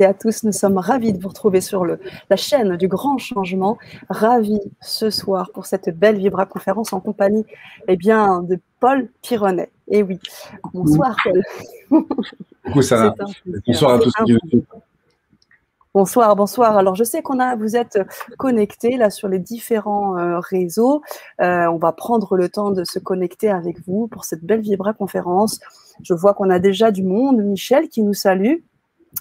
Et à tous, nous sommes ravis de vous retrouver sur la chaîne du Grand Changement. Ravis ce soir pour cette belle Vibra conférence en compagnie de Paul Pironnet. Et oui, bonsoir Paul. Coucou Sana. Bonsoir à tous. Bonsoir, bonsoir. Alors, je sais vous êtes connectés là sur les différents réseaux. On va prendre le temps de se connecter avec vous pour cette belle Vibra conférence. Je vois qu'on a déjà du monde. Michel qui nous salue.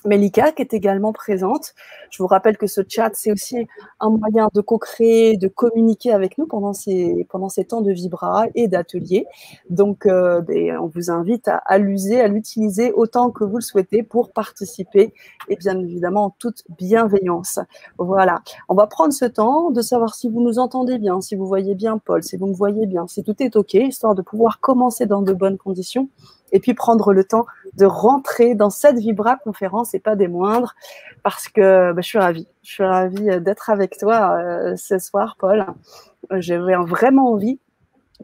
Melika qui est également présente. Je vous rappelle que ce chat, c'est aussi un moyen de co-créer, de communiquer avec nous pendant ces temps de Vibra et d'ateliers. Donc, on vous invite à l'utiliser autant que vous le souhaitez pour participer et bien évidemment en toute bienveillance. Voilà. On va prendre ce temps de savoir si vous nous entendez bien, si vous voyez bien Paul, si vous me voyez bien, si tout est OK, histoire de pouvoir commencer dans de bonnes conditions et puis prendre le temps de rentrer dans cette Vibra conférence et pas des moindres, parce que je suis ravie d'être avec toi ce soir, Paul. J'avais vraiment envie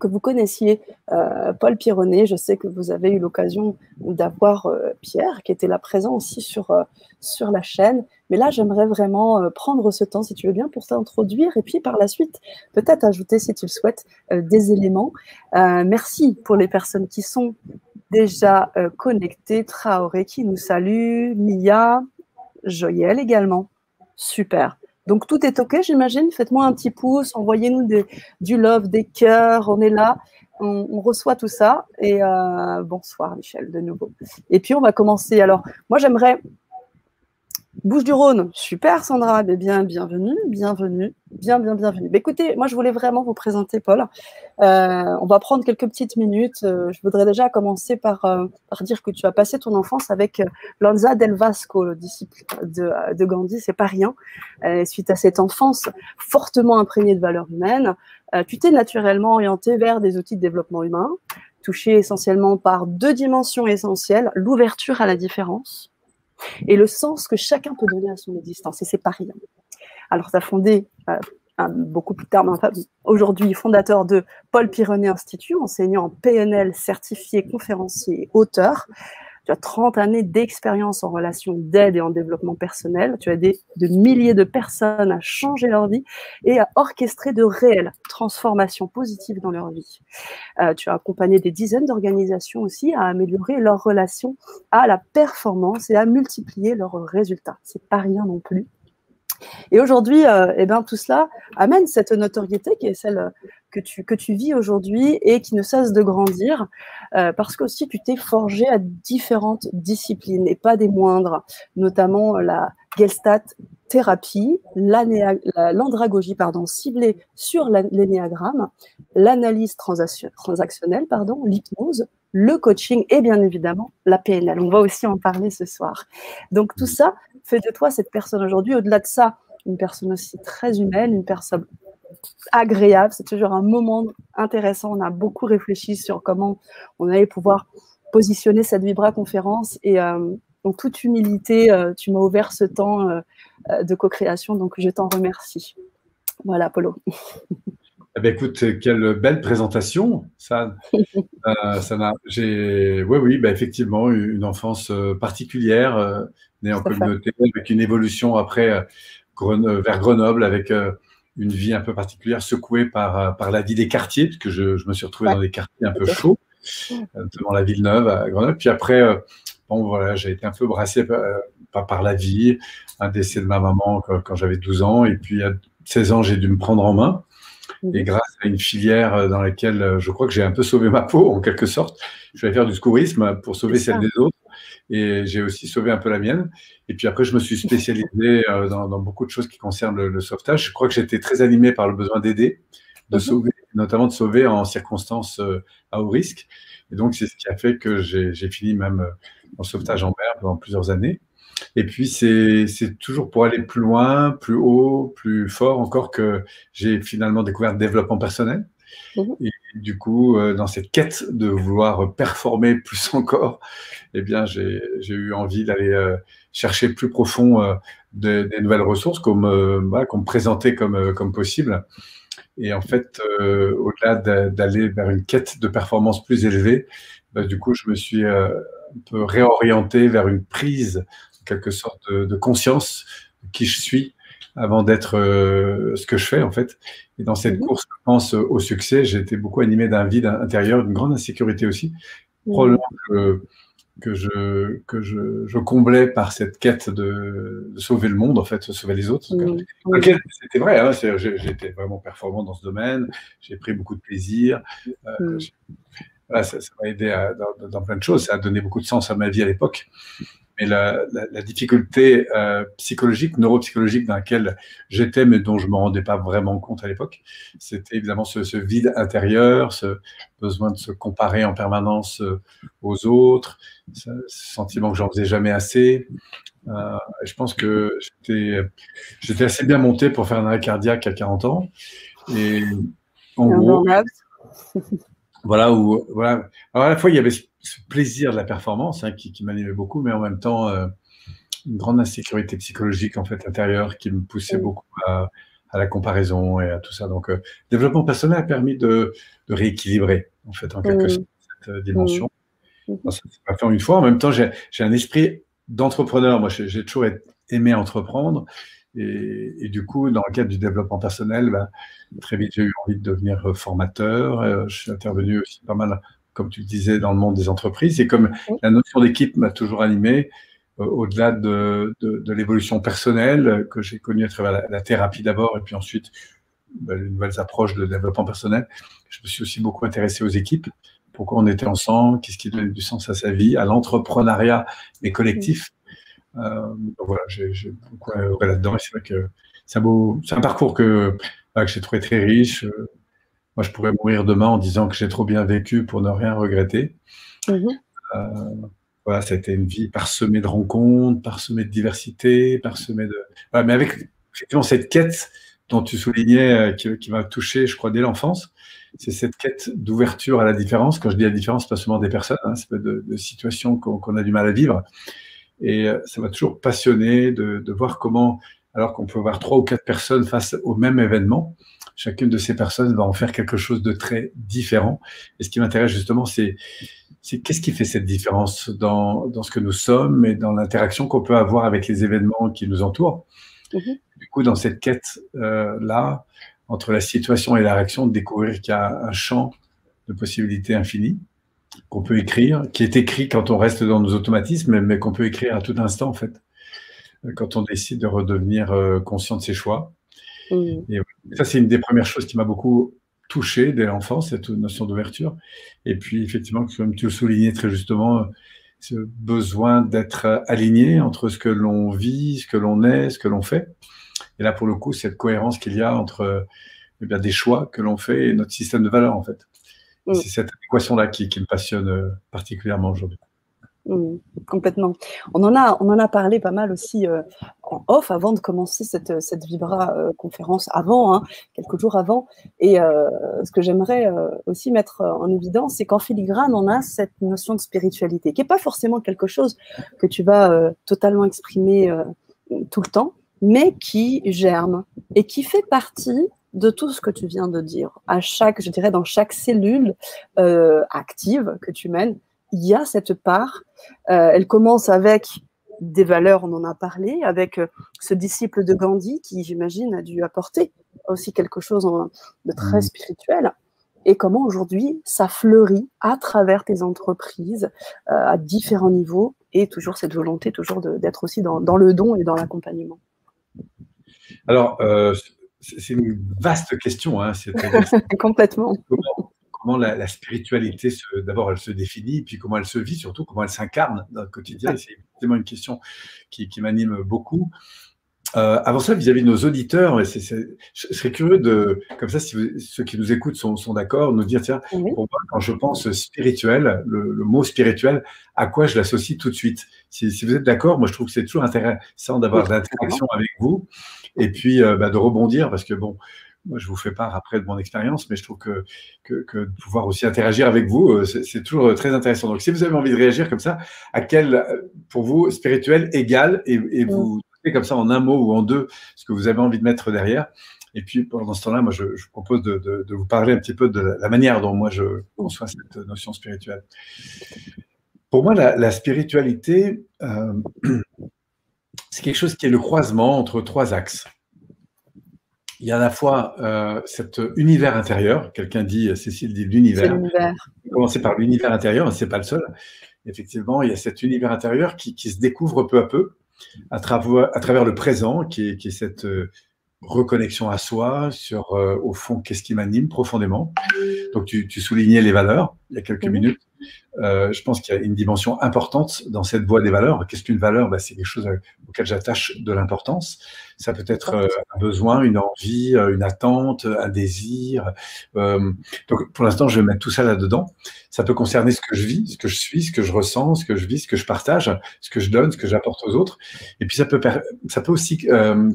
que vous connaissiez Paul Pironnet. Je sais que vous avez eu l'occasion d'avoir Pierre, qui était là présent aussi sur la chaîne. Mais là, j'aimerais vraiment prendre ce temps, si tu veux bien, pour t'introduire et puis par la suite, peut-être ajouter, si tu le souhaites, des éléments. Merci pour les personnes qui sont déjà connectées. Traoré qui nous salue, Mia, Joyel également. Super. Donc, tout est OK, j'imagine. Faites-moi un petit pouce, envoyez-nous du love, des cœurs. On est là, on reçoit tout ça. Et bonsoir, Michel, de nouveau. Et puis, on va commencer. Alors, moi, j'aimerais... Bouches-du-Rhône, super Sandra, bienvenue. Mais écoutez, moi je voulais vraiment vous présenter Paul. On va prendre quelques petites minutes. Je voudrais déjà commencer par dire que tu as passé ton enfance avec Lanza Del Vasco, le disciple de Gandhi, c'est pas rien. Suite à cette enfance fortement imprégnée de valeurs humaines, tu t'es naturellement orienté vers des outils de développement humain, touché essentiellement par deux dimensions essentielles, l'ouverture à la différence et le sens que chacun peut donner à son existence, et c'est pas rien. Alors, tu as fondé, beaucoup plus tard, aujourd'hui, fondateur de Paul Pironnet Institute, enseignant en PNL, certifié, conférencier, auteur. Tu as 30 années d'expérience en relation d'aide et en développement personnel. Tu as aidé de milliers de personnes à changer leur vie et à orchestrer de réelles transformations positives dans leur vie. Tu as accompagné des dizaines d'organisations aussi à améliorer leur relation à la performance et à multiplier leurs résultats. C'est pas rien non plus. Et aujourd'hui, tout cela amène cette notoriété qui est celle que tu vis aujourd'hui et qui ne cesse de grandir parce que aussi tu t'es forgé à différentes disciplines et pas des moindres, notamment la Gestalt thérapie, l'andragogie ciblée sur l'énéagramme, l'analyse transactionnelle, l'hypnose, le coaching et bien évidemment la PNL. On va aussi en parler ce soir. Donc tout ça fait de toi cette personne aujourd'hui. Au-delà de ça, une personne aussi très humaine, une personne agréable. C'est toujours un moment intéressant. On a beaucoup réfléchi sur comment on allait pouvoir positionner cette Vibra conférence et en toute humilité, tu m'as ouvert ce temps de co-création, donc je t'en remercie. Voilà, Polo. Eh bien, écoute, quelle belle présentation, ça. Oui, effectivement, une enfance particulière, née en communauté, avec une évolution après vers Grenoble, avec une vie un peu particulière, secouée par la vie des quartiers, parce que je me suis retrouvé dans des quartiers un peu chauds, notamment la Villeneuve à Grenoble. Puis après, j'ai été un peu brassé par la vie, un décès de ma maman quand j'avais 12 ans, et puis à 16 ans, j'ai dû me prendre en main. Et grâce à une filière dans laquelle je crois que j'ai un peu sauvé ma peau, en quelque sorte, je suis allé faire du secourisme pour sauver celle des autres. Et j'ai aussi sauvé un peu la mienne. Et puis après, je me suis spécialisé dans beaucoup de choses qui concernent le sauvetage. Je crois que j'étais très animé par le besoin d'aider, de sauver, notamment de sauver en circonstances à haut risque. Et donc, c'est ce qui a fait que j'ai fini même en sauvetage en mer pendant plusieurs années. Et puis, c'est toujours pour aller plus loin, plus haut, plus fort encore que j'ai finalement découvert le développement personnel. Et du coup, dans cette quête de vouloir performer plus encore, eh bien, j'ai eu envie d'aller chercher plus profond des nouvelles ressources qu'on me présentait comme possible. Et en fait, au-delà d'aller vers une quête de performance plus élevée, du coup, je me suis un peu réorienté vers une prise quelque sorte de conscience de qui je suis avant d'être ce que je fais, en fait. Et dans cette course, je pense, au succès, j'ai été beaucoup animé d'un vide intérieur, d'une grande insécurité aussi. Probablement que je comblais par cette quête de sauver le monde, en fait, de sauver les autres. C'était vrai, hein, j'étais vraiment performant dans ce domaine, j'ai pris beaucoup de plaisir. Voilà, ça m'a aidé dans plein de choses, ça a donné beaucoup de sens à ma vie à l'époque. Mais la difficulté psychologique, neuropsychologique dans laquelle j'étais, mais dont je ne me rendais pas vraiment compte à l'époque, c'était évidemment ce vide intérieur, ce besoin de se comparer en permanence aux autres, ce sentiment que j'en faisais jamais assez. Je pense que j'étais assez bien monté pour faire un arrêt cardiaque à 40 ans. Et en gros, voilà. Alors à la fois, il y avait ce plaisir de la performance qui m'animait beaucoup, mais en même temps, une grande insécurité psychologique en fait intérieure qui me poussait beaucoup à la comparaison et à tout ça. Donc, le développement personnel a permis de rééquilibrer en fait en quelque sorte cette dimension. Ça s'est pas fait en une fois. En même temps, j'ai un esprit d'entrepreneur. Moi, j'ai toujours aimé entreprendre. Et du coup, dans le cadre du développement personnel, très vite, j'ai eu envie de devenir formateur. Je suis intervenu aussi pas mal, comme tu le disais, dans le monde des entreprises. Et comme la notion d'équipe m'a toujours animé, au-delà de l'évolution personnelle que j'ai connue à travers la thérapie d'abord, et puis ensuite les nouvelles approches de développement personnel, je me suis aussi beaucoup intéressé aux équipes. Pourquoi on était ensemble, qu'est-ce qui donnait du sens à sa vie, à l'entrepreneuriat, mais collectif. Donc voilà, j'ai beaucoup œuvré là-dedans et c'est vrai que c'est un parcours que j'ai trouvé très riche. Moi, je pourrais mourir demain en disant que j'ai trop bien vécu pour ne rien regretter. Voilà, ça a été une vie parsemée de rencontres, parsemée de diversité, parsemée de… Voilà, mais avec effectivement cette quête dont tu soulignais, qui m'a touché, je crois, dès l'enfance, c'est cette quête d'ouverture à la différence. Quand je dis la différence, pas seulement des personnes, c'est pas de situations qu'on a du mal à vivre. Et ça m'a toujours passionné de voir comment, alors qu'on peut avoir 3 ou 4 personnes face au même événement, chacune de ces personnes va en faire quelque chose de très différent. Et ce qui m'intéresse justement, c'est qu'est-ce qui fait cette différence dans ce que nous sommes et dans l'interaction qu'on peut avoir avec les événements qui nous entourent. Du coup, dans cette quête-là, entre la situation et la réaction, de découvrir qu'il y a un champ de possibilités infinies qu'on peut écrire, qui est écrit quand on reste dans nos automatismes, mais qu'on peut écrire à tout instant, en fait, quand on décide de redevenir conscient de ses choix. Et ça, c'est une des premières choses qui m'a beaucoup touché dès l'enfance, cette notion d'ouverture. Et puis, effectivement, comme tu le soulignais très justement, ce besoin d'être aligné entre ce que l'on vit, ce que l'on est, ce que l'on fait. Et là, pour le coup, cette cohérence qu'il y a entre des choix que l'on fait et notre système de valeurs, en fait. C'est cette équation-là qui me passionne particulièrement aujourd'hui. Complètement. On en a parlé pas mal aussi en off avant de commencer cette Vibra conférence, quelques jours avant. Et ce que j'aimerais aussi mettre en évidence, c'est qu'en filigrane, on a cette notion de spiritualité, qui n'est pas forcément quelque chose que tu vas totalement exprimer tout le temps, mais qui germe et qui fait partie de tout ce que tu viens de dire. Je dirais, dans chaque cellule active que tu mènes, il y a cette part. Elle commence avec des valeurs, on en a parlé, avec ce disciple de Gandhi qui, j'imagine, a dû apporter aussi quelque chose de très spirituel. Et comment aujourd'hui ça fleurit à travers tes entreprises à différents niveaux, et toujours cette volonté d'être aussi dans le don et dans l'accompagnement. Alors, c'est une vaste question. Complètement. Comment la spiritualité, d'abord, elle se définit, puis comment elle se vit, surtout comment elle s'incarne dans le quotidien. C'est effectivement une question qui m'anime beaucoup. Avant ça, vis-à-vis de nos auditeurs, je serais curieux comme ça, si ceux qui nous écoutent sont d'accord, nous dire, tiens, pour moi, quand je pense spirituel, le mot spirituel, à quoi je l'associe tout de suite? Si vous êtes d'accord, moi, je trouve que c'est toujours intéressant d'avoir d'interaction avec vous, et puis de rebondir, parce que bon, moi, je vous fais part après de mon expérience, mais je trouve que de pouvoir aussi interagir avec vous, c'est toujours très intéressant. Donc, si vous avez envie de réagir comme ça, à quel, pour vous, spirituel égale, et vous comme ça en un mot ou en deux, ce que vous avez envie de mettre derrière. Et puis, pendant ce temps-là, moi, je propose de vous parler un petit peu de la manière dont moi, je conçois cette notion spirituelle. Pour moi, la spiritualité, c'est quelque chose qui est le croisement entre 3 axes. Il y a à la fois cet univers intérieur, quelqu'un dit, Cécile dit l'univers. C'est l'univers. Commencer par l'univers intérieur, c'est pas le seul. Effectivement, il y a cet univers intérieur qui se découvre peu à peu à travers le présent, qui est cette reconnexion à soi sur, au fond, qu'est-ce qui m'anime profondément. Donc, tu soulignais les valeurs il y a quelques minutes. Je pense qu'il y a une dimension importante dans cette voie des valeurs. Qu'est-ce qu'une valeur? C'est quelque chose auquel j'attache de l'importance. Ça peut être un besoin, une envie, une attente, un désir. Donc, pour l'instant, je vais mettre tout ça là-dedans. Ça peut concerner ce que je vis, ce que je suis, ce que je ressens, ce que je vis, ce que je partage, ce que je donne, ce que j'apporte aux autres. Et puis, ça peut aussi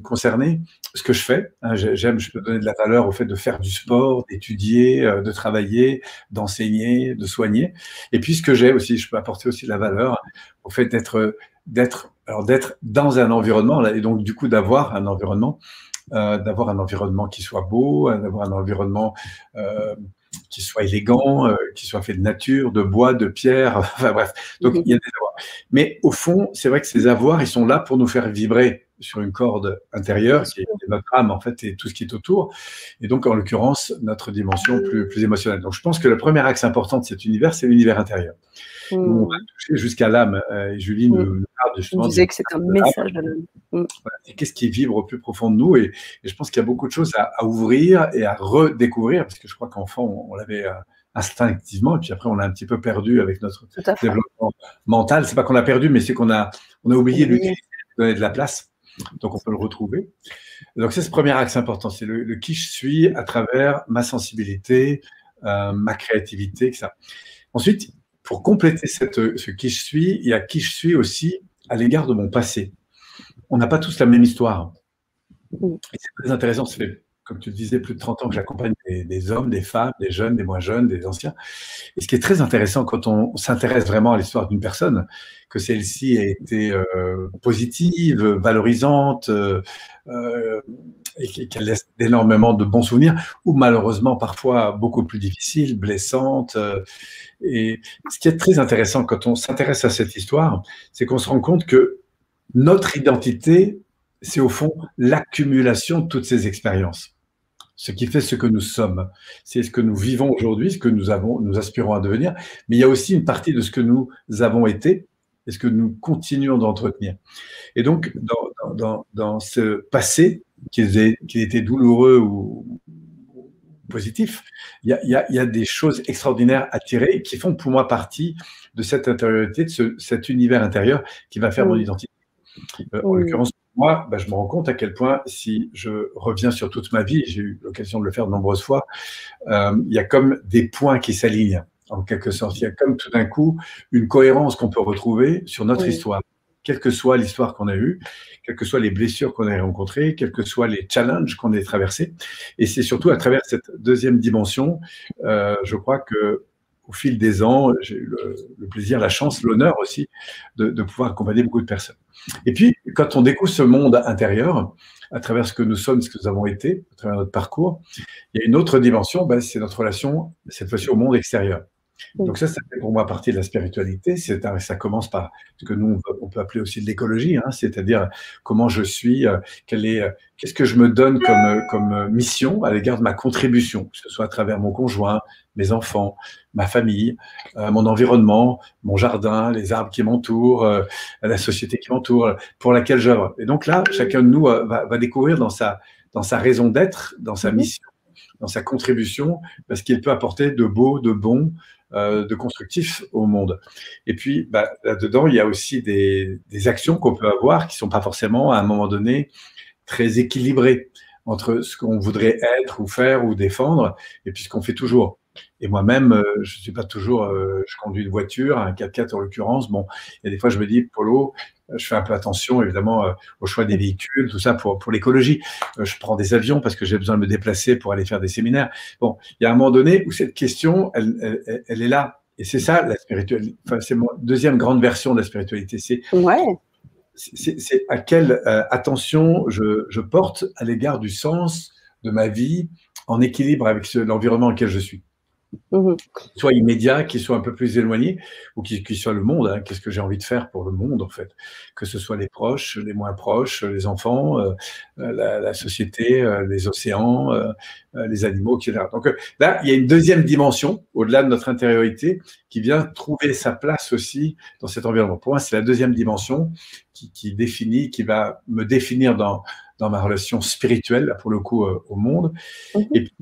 concerner ce que je fais. Je peux donner de la valeur au fait de faire du sport, d'étudier, de travailler, d'enseigner, de soigner. Et puis, ce que j'ai aussi, je peux apporter aussi de la valeur au fait d'être dans un environnement, et donc du coup d'avoir un environnement qui soit beau, d'avoir un environnement qui soit élégant, qui soit fait de nature, de bois, de pierre, enfin bref. Donc il y a des avoirs. Mais au fond, c'est vrai que ces avoirs, ils sont là pour nous faire vibrer sur une corde intérieure, qui est notre âme en fait, et tout ce qui est autour. Et donc en l'occurrence, notre dimension plus émotionnelle. Donc je pense que le premier axe important de cet univers, c'est l'univers intérieur. On va toucher jusqu'à l'âme. Et Julie nous parle justement. Vous disiez que c'est un message de l'âme. Voilà. Qu'est-ce qui vibre au plus profond de nous, et je pense qu'il y a beaucoup de choses à ouvrir et à redécouvrir, parce que je crois qu'enfant, on l'avait instinctivement, et puis après, on l'a un petit peu perdu avec notre développement mental. C'est pas qu'on l'a perdu, mais c'est qu'on a oublié de lui donner de la place. Donc, on peut le retrouver. Donc, c'est ce premier axe important, c'est le qui je suis à travers ma sensibilité, ma créativité, etc. Ensuite, pour compléter ce qui je suis, il y a qui je suis aussi à l'égard de mon passé. On n'a pas tous la même histoire. Et c'est très intéressant, ça fait, comme tu le disais, plus de 30 ans que j'accompagne des hommes, des femmes, des jeunes, des moins jeunes, des anciens. Et ce qui est très intéressant quand on s'intéresse vraiment à l'histoire d'une personne, que celle-ci a été positive, valorisante, et qu'elle laisse énormément de bons souvenirs, ou malheureusement parfois beaucoup plus difficiles, blessantes. Et ce qui est très intéressant quand on s'intéresse à cette histoire, c'est qu'on se rend compte que notre identité, c'est au fond l'accumulation de toutes ces expériences. Ce qui fait ce que nous sommes. C'est ce que nous vivons aujourd'hui, ce que nous aspirons à devenir, mais il y a aussi une partie de ce que nous avons été et ce que nous continuons d'entretenir. Et donc, dans ce passé, qu'il était douloureux ou positif, il y a des choses extraordinaires à tirer qui font pour moi partie de cette intériorité, de cet univers intérieur qui va faire mon identité. En l'occurrence, moi, je me rends compte à quel point, si je reviens sur toute ma vie, j'ai eu l'occasion de le faire de nombreuses fois, il y a comme des points qui s'alignent, en quelque sorte. Il y a comme tout d'un coup une cohérence qu'on peut retrouver sur notre histoire, quelle que soit l'histoire qu'on a eue, quelles que soient les blessures qu'on a rencontrées, quels que soient les challenges qu'on ait traversés. Et c'est surtout à travers cette deuxième dimension, je crois que au fil des ans, j'ai eu le plaisir, la chance, l'honneur aussi de pouvoir accompagner beaucoup de personnes. Et puis, quand on découvre ce monde intérieur, à travers ce que nous sommes, ce que nous avons été, à travers notre parcours, il y a une autre dimension, c'est notre relation, cette fois-ci, au monde extérieur. Donc ça fait pour moi partie de la spiritualité. Ça commence par ce que nous, on peut appeler aussi de l'écologie, c'est-à-dire comment je suis, qu'est-ce que je me donne comme mission à l'égard de ma contribution, que ce soit à travers mon conjoint, mes enfants, ma famille, mon environnement, mon jardin, les arbres qui m'entourent, la société qui m'entoure, pour laquelle j'œuvre. Et donc là, chacun de nous va découvrir dans sa raison d'être, dans sa mission, dans sa contribution, parce qu'il peut apporter de beau, de bon, de constructif au monde. Et puis, là-dedans, il y a aussi des actions qu'on peut avoir qui ne sont pas forcément, à un moment donné, très équilibrées entre ce qu'on voudrait être ou faire ou défendre et puis ce qu'on fait toujours. Et moi-même, je ne suis pas toujours… je conduis une voiture, un 4x4 en l'occurrence. Bon, il y a des fois, je me dis, Polo, je fais un peu attention, évidemment, au choix des véhicules, tout ça pour l'écologie. Je prends des avions parce que j'ai besoin de me déplacer pour aller faire des séminaires. Bon, il y a un moment donné où cette question, elle est là. Et c'est ça, la spiritualité. Enfin, c'est ma deuxième grande version de la spiritualité. C'est à quelle attention je porte à l'égard du sens de ma vie en équilibre avec l'environnement dans lequel je suis. Soit immédiats, qui soient un peu plus éloignés, ou qui soient le monde. Hein. Qu'est-ce que j'ai envie de faire pour le monde, en fait? Que ce soit les proches, les moins proches, les enfants, la société, les océans, les animaux, etc. Donc là, il y a une deuxième dimension, au-delà de notre intériorité, qui vient trouver sa place aussi dans cet environnement. Pour moi, c'est la deuxième dimension qui définit, qui va me définir dans ma relation spirituelle, là, pour le coup, au monde. Et puis,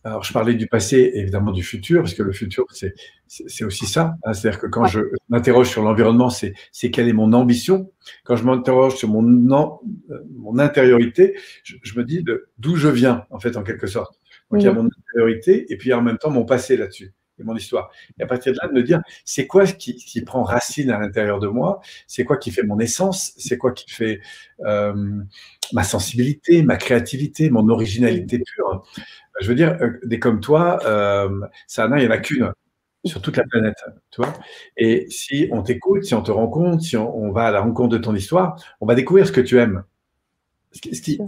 alors, je parlais du passé et évidemment du futur, parce que le futur, c'est aussi ça. Hein. C'est-à-dire que quand je m'interroge sur l'environnement, c'est quelle est mon ambition. Quand je m'interroge sur mon intériorité, je me dis d'où je viens, en fait, en quelque sorte. Donc, il y a mon intériorité et puis en même temps mon passé là-dessus et mon histoire. Et à partir de là, de me dire, c'est quoi qui prend racine à l'intérieur de moi? C'est quoi qui fait mon essence? C'est quoi qui fait ma sensibilité, ma créativité, mon originalité pure? Je veux dire, des comme toi, Sana, il n'y en a qu'une sur toute la planète, tu vois. Et si on t'écoute, si on te rencontre, si on va à la rencontre de ton histoire, on va découvrir ce que tu aimes. Ce qui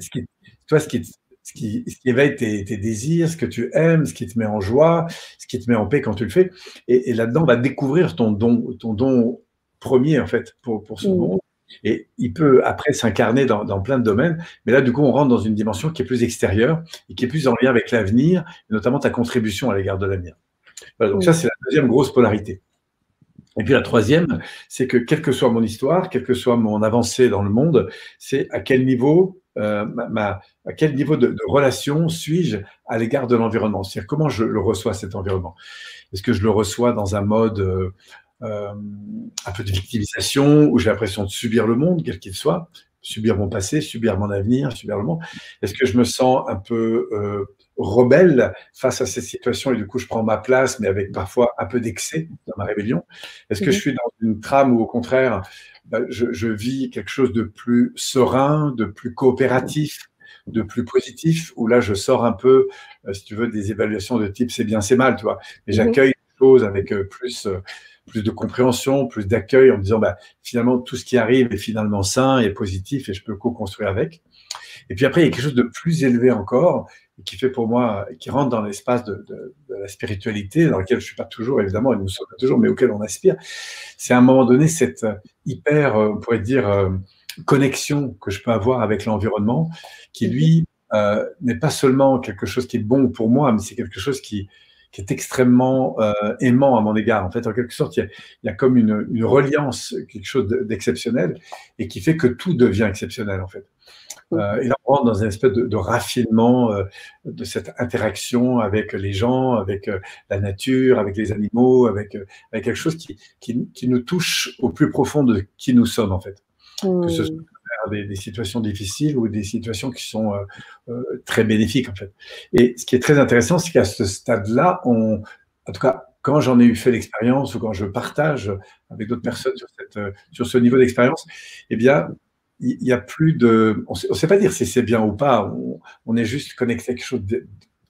éveille tes désirs, ce que tu aimes, ce qui te met en joie, ce qui te met en paix quand tu le fais. Et là-dedans, on va découvrir ton don premier, en fait, pour ce monde. Et il peut après s'incarner dans plein de domaines, mais là du coup on rentre dans une dimension qui est plus extérieure et qui est plus en lien avec l'avenir, et notamment ta contribution à l'égard de l'avenir. Voilà, donc ça c'est la deuxième grosse polarité. Et puis la troisième, c'est que quelle que soit mon histoire, quelle que soit mon avancée dans le monde, c'est à quel niveau, à quel niveau de relation suis-je à l'égard de l'environnement. C'est-à-dire comment je le reçois cet environnement. Est-ce que je le reçois dans un mode un peu de victimisation, où j'ai l'impression de subir le monde, quel qu'il soit, subir mon passé, subir mon avenir, subir le monde? Est-ce que je me sens un peu rebelle face à cette situation et du coup je prends ma place, mais avec parfois un peu d'excès dans ma rébellion? Est-ce que je suis dans une trame où au contraire, je vis quelque chose de plus serein, de plus coopératif, de plus positif, où là je sors un peu, si tu veux, des évaluations de type c'est bien, c'est mal, tu vois, mais j'accueille les choses avec plus de compréhension, plus d'accueil en me disant finalement tout ce qui arrive est finalement sain et positif et je peux co-construire avec. Et puis après, il y a quelque chose de plus élevé encore qui fait pour moi, qui rentre dans l'espace de la spiritualité, dans lequel je ne suis pas toujours, évidemment, et nous ne sommes pas toujours, mais auquel on aspire. C'est à un moment donné cette hyper, on pourrait dire, connexion que je peux avoir avec l'environnement, qui lui n'est pas seulement quelque chose qui est bon pour moi, mais c'est quelque chose qui est extrêmement aimant à mon égard. En fait, en quelque sorte, il y a comme une reliance, quelque chose d'exceptionnel, et qui fait que tout devient exceptionnel, en fait. Et là, on rentre dans une espèce de raffinement de cette interaction avec les gens, avec la nature, avec les animaux, avec quelque chose qui nous touche au plus profond de qui nous sommes, en fait. Que ce soit des situations difficiles ou des situations qui sont très bénéfiques, en fait. Et ce qui est très intéressant, c'est qu'à ce stade-là, en tout cas, quand j'en ai fait l'expérience ou quand je partage avec d'autres personnes sur ce niveau d'expérience, eh bien, il n'y a plus de... On ne sait pas dire si c'est bien ou pas, on est juste connecté à quelque chose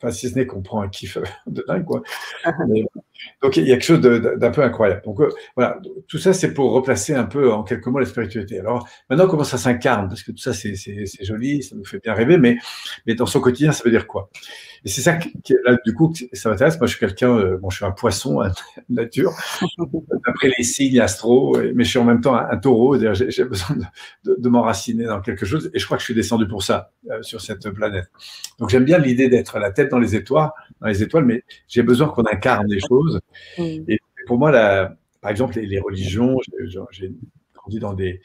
enfin, si ce n'est qu'on prend un kiff de dingue, quoi. Mais, donc, il y a quelque chose d'un peu incroyable. Donc, voilà, tout ça, c'est pour replacer un peu, en quelques mots, la spiritualité. Alors, maintenant, comment ça s'incarne? Parce que tout ça, c'est joli, ça nous fait bien rêver, mais dans son quotidien, ça veut dire quoi? Et c'est ça qui, là, du coup, ça m'intéresse. Moi, je suis quelqu'un, bon, je suis un poisson, nature, d'après les signes astro, mais je suis en même temps un taureau, j'ai besoin de m'enraciner dans quelque chose, et je crois que je suis descendu pour ça, sur cette planète. Donc, j'aime bien l'idée d'être la tête dans les étoiles, mais j'ai besoin qu'on incarne les choses. Et pour moi, par exemple, les religions, j'ai grandi dans des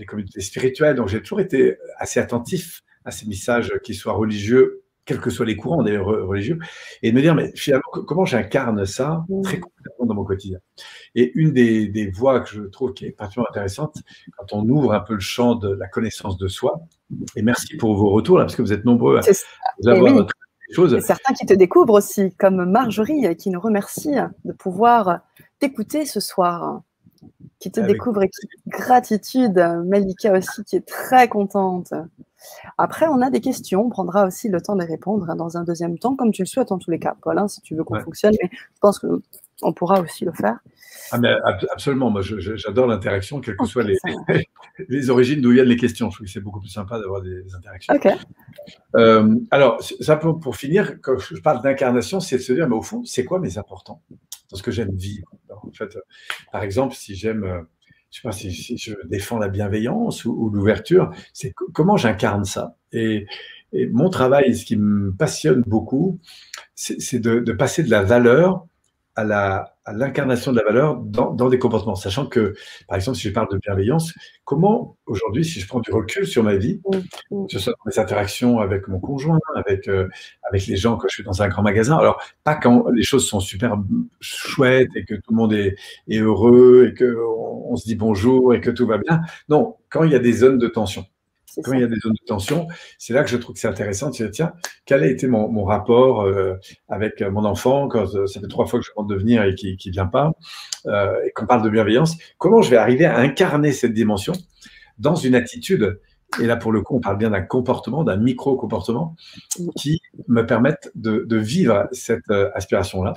communautés spirituelles, donc j'ai toujours été assez attentif à ces messages qui soient religieux, quels que soient les courants d'ailleurs religieux, et de me dire, mais finalement, comment j'incarne ça très concrètement dans mon quotidien. Et une des voies que je trouve qui est particulièrement intéressante, quand on ouvre un peu le champ de la connaissance de soi, et merci pour vos retours, là, parce que vous êtes nombreux à avoir choses. Et certains qui te découvrent aussi, comme Marjorie, qui nous remercie de pouvoir t'écouter ce soir, qui te découvre et qui gratitude. Malika aussi, qui est très contente. Après, on a des questions, on prendra aussi le temps de répondre dans un deuxième temps, comme tu le souhaites en tous les cas, Paul, si tu veux qu'on fonctionne. Mais je pense que on pourra aussi le faire. Ah mais absolument, moi j'adore l'interaction, quelles que soient les origines d'où viennent les questions. Je trouve que c'est beaucoup plus sympa d'avoir des interactions. Ok. Alors, ça pour finir, quand je parle d'incarnation, c'est de se dire, mais au fond, c'est quoi mes importants dans ce que j'aime vivre? Alors, en fait, par exemple, si j'aime, je sais pas, si je défends la bienveillance ou l'ouverture, c'est comment j'incarne ça. Et mon travail, ce qui me passionne beaucoup, c'est de passer de la valeur à l'incarnation de la valeur dans des comportements. Sachant que, par exemple, si je parle de bienveillance, comment aujourd'hui, si je prends du recul sur ma vie, que ce soit dans mes interactions avec mon conjoint, avec les gens quand je suis dans un grand magasin, alors pas quand les choses sont super chouettes et que tout le monde est heureux et qu'on se dit bonjour et que tout va bien. Non, quand il y a des zones de tension. Quand il y a des zones de tension, c'est là que je trouve que c'est intéressant de se dire, tiens, quel a été mon rapport avec mon enfant quand ça fait 3 fois que je demande de venir et qu'il ne vient pas, et qu'on parle de bienveillance, comment je vais arriver à incarner cette dimension dans une attitude, et là pour le coup on parle bien d'un comportement, d'un micro-comportement qui me permette de vivre cette aspiration-là.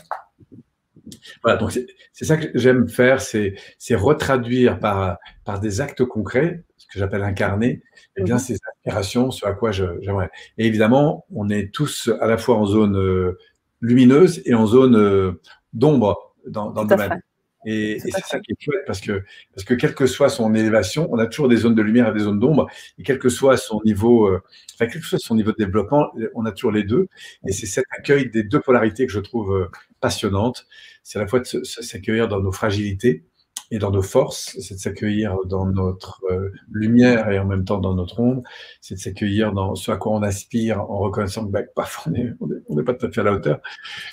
Voilà, donc c'est ça que j'aime faire, c'est retraduire par des actes concrets, ce que j'appelle incarner, eh bien, ces aspirations, ce à quoi j'aimerais. Et évidemment, on est tous à la fois en zone lumineuse et en zone d'ombre dans le domaine. Et c'est ça qui est chouette parce que quelle que soit son élévation, on a toujours des zones de lumière et des zones d'ombre. Et quel que soit son niveau, quel que soit son niveau de développement, on a toujours les deux. Et c'est cet accueil des deux polarités que je trouve passionnante. C'est à la fois de s'accueillir dans nos fragilités et dans nos forces, c'est de s'accueillir dans notre lumière et en même temps dans notre ombre, c'est de s'accueillir dans ce à quoi on aspire en reconnaissant que parfois on n'est pas tout à fait à la hauteur.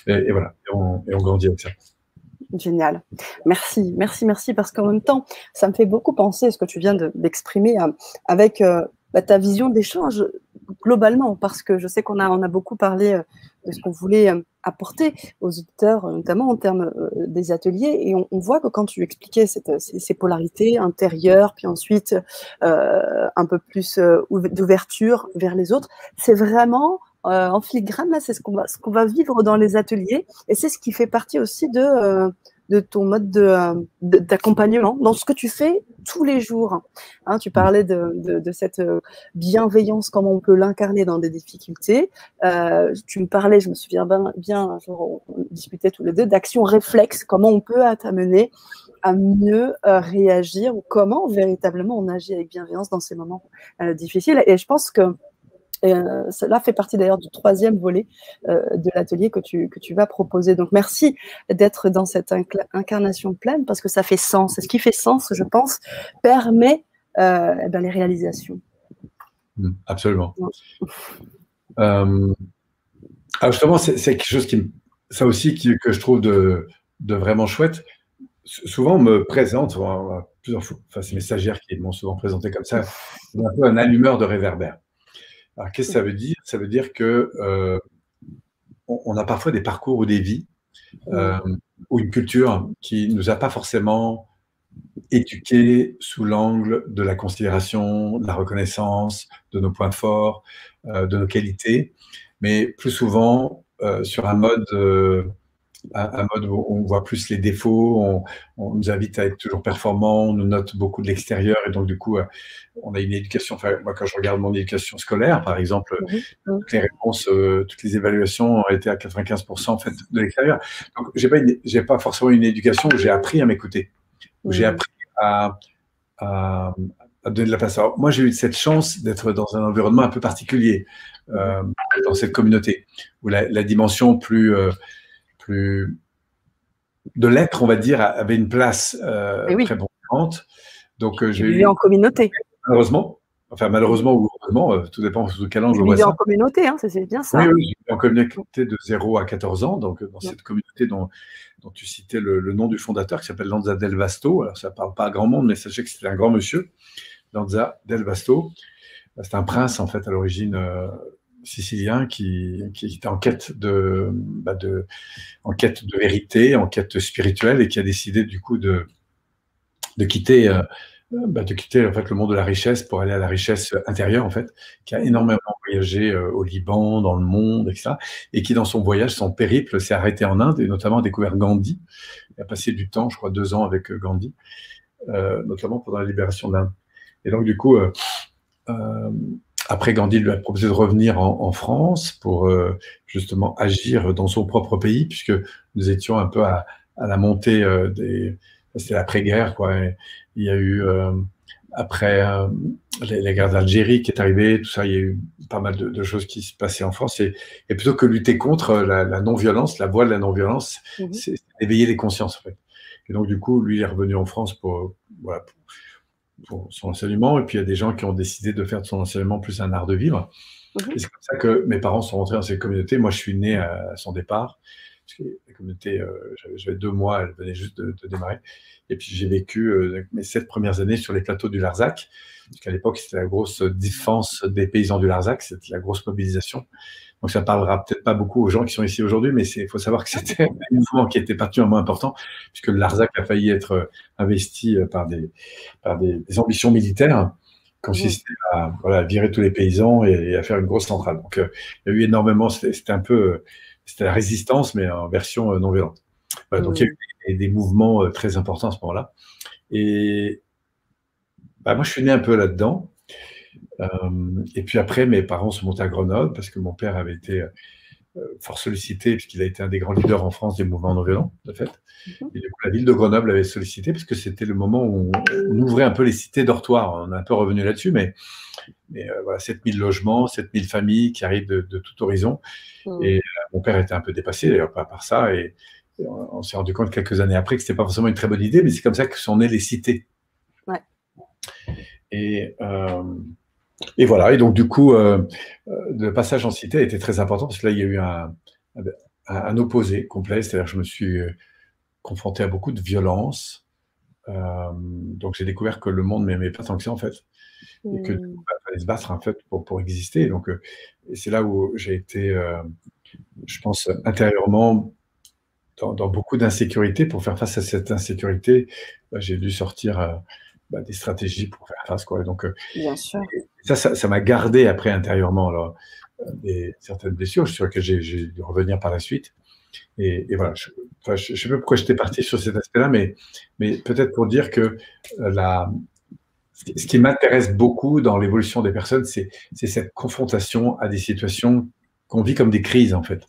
Et voilà, et on grandit avec ça. Génial. Merci, parce qu'en même temps, ça me fait beaucoup penser à ce que tu viens d'exprimer avec ta vision d'échange globalement, parce que je sais qu'on a beaucoup parlé de ce qu'on voulait apporter aux auditeurs, notamment en termes des ateliers, et on voit que quand tu expliquais ces polarités intérieures, puis ensuite un peu plus d'ouverture vers les autres, c'est vraiment en filigrane, là, c'est ce qu'on va vivre dans les ateliers, et c'est ce qui fait partie aussi de ton mode d'accompagnement, dans ce que tu fais tous les jours. Hein, tu parlais de cette bienveillance, comment on peut l'incarner dans des difficultés. Tu me parlais, je me souviens bien, on discutait tous les deux, d'action réflexe, comment on peut t'amener à mieux réagir, ou comment véritablement on agit avec bienveillance dans ces moments difficiles. Et je pense que cela fait partie d'ailleurs du 3e volet de l'atelier que tu vas proposer. Donc, merci d'être dans cette incarnation pleine, parce que ça fait sens. Et ce qui fait sens, je pense, permet les réalisations. Absolument. Alors justement, c'est quelque chose ça aussi que je trouve de vraiment chouette. Souvent, on me présente, plusieurs fois, enfin, c'est mes stagiaires qui m'ont souvent présenté comme ça, un peu un allumeur de réverbère. Alors, qu'est-ce que ça veut dire? Ça veut dire que on a parfois des parcours ou des vies ou une culture qui ne nous a pas forcément éduqués sous l'angle de la considération, de la reconnaissance, de nos points forts, de nos qualités, mais plus souvent sur un mode où on voit plus les défauts, on nous invite à être toujours performants, on nous note beaucoup de l'extérieur, et donc du coup, on a une éducation, enfin, moi quand je regarde mon éducation scolaire, par exemple, toutes les réponses, toutes les évaluations ont été à 95% en fait de l'extérieur. Donc j'ai pas forcément une éducation où j'ai appris à m'écouter, où j'ai appris à donner de la place. Alors, moi j'ai eu cette chance d'être dans un environnement un peu particulier, dans cette communauté, où la dimension plus de l'être, on va dire, avait une place très importante. Donc, j'ai vécu en communauté. Malheureusement ou heureusement, tout dépend sous quel angle je vois ça. En communauté, hein, c'est bien ça. Oui, j'ai en communauté de 0 à 14 ans, donc dans cette communauté dont tu citais le nom du fondateur, qui s'appelle Lanza Del Vasto. Alors, ça ne parle pas à grand monde, mais sachez que c'était un grand monsieur, Lanza Del Vasto. C'est un prince, en fait, à l'origine sicilien qui était en quête de vérité, en quête spirituelle, et qui a décidé du coup de quitter de quitter en fait le monde de la richesse pour aller à la richesse intérieure en fait, qui a énormément voyagé au Liban, dans le monde, etc. Et qui dans son voyage, son périple, s'est arrêté en Inde et notamment a découvert Gandhi. Il a passé du temps, je crois 2 ans avec Gandhi, notamment pendant la libération de l'Inde. Et donc du coup, après Gandhi lui a proposé de revenir en France pour justement agir dans son propre pays, puisque nous étions un peu à la montée des... C'était l'après-guerre, quoi. Et il y a eu, après la guerre d'Algérie qui est arrivée, tout ça, il y a eu pas mal de choses qui se passaient en France. Et plutôt que lutter contre la non-violence, la voie de la non-violence, c'est d'éveiller les consciences, en fait. Et donc, du coup, lui, il est revenu en France voilà, pour son enseignement. Et puis, il y a des gens qui ont décidé de faire de son enseignement plus un art de vivre. Et c'est comme ça que mes parents sont rentrés dans cette communauté. Moi, je suis né à son départ. Parce que la communauté, j'avais 2 mois, elle venait juste de démarrer. Et puis j'ai vécu mes 7 premières années sur les plateaux du Larzac, parce qu'à l'époque c'était la grosse défense des paysans du Larzac, c'était la grosse mobilisation. Donc ça parlera peut-être pas beaucoup aux gens qui sont ici aujourd'hui, mais il faut savoir que c'était un mouvement qui était particulièrement important, puisque le Larzac a failli être investi par des ambitions militaires qui consistaient à voilà, virer tous les paysans et à faire une grosse centrale. Donc il y a eu énormément, c'était un peu... C'était la résistance, mais en version non violente. Voilà, donc il y a eu des mouvements très importants à ce moment-là. Et moi, je suis né un peu là-dedans. Et puis après, mes parents sont montés à Grenoble parce que mon père avait été fort sollicité, puisqu'il a été un des grands leaders en France des mouvements non violents, de fait. Et du coup, la ville de Grenoble avait sollicité, parce que c'était le moment où on ouvrait un peu les cités dortoirs. On est un peu revenu là-dessus, mais voilà, 7000 logements, 7000 familles qui arrivent de tout horizon. Et mon père était un peu dépassé, d'ailleurs, par ça. Et on s'est rendu compte quelques années après que ce n'était pas forcément une très bonne idée, mais c'est comme ça que sont nées les cités. Ouais. Et voilà. Et donc, du coup, le passage en cité a été très important, parce que là, il y a eu un opposé complet. C'est-à-dire que je me suis confronté à beaucoup de violence. Donc, j'ai découvert que le monde ne m'aimait pas tant que ça, en fait. Et que il fallait se battre, en fait, pour exister. Donc, et c'est là où j'ai été, je pense, intérieurement dans beaucoup d'insécurité. Pour faire face à cette insécurité, j'ai dû sortir des stratégies pour faire face, quoi. Et donc, bien sûr. Ça m'a gardé après intérieurement alors, certaines blessures sur lesquelles j'ai dû revenir par la suite. Et voilà, je ne sais pas pourquoi j'étais parti sur cet aspect-là, mais peut-être pour dire que ce qui m'intéresse beaucoup dans l'évolution des personnes, c'est cette confrontation à des situations qu'on vit comme des crises, en fait.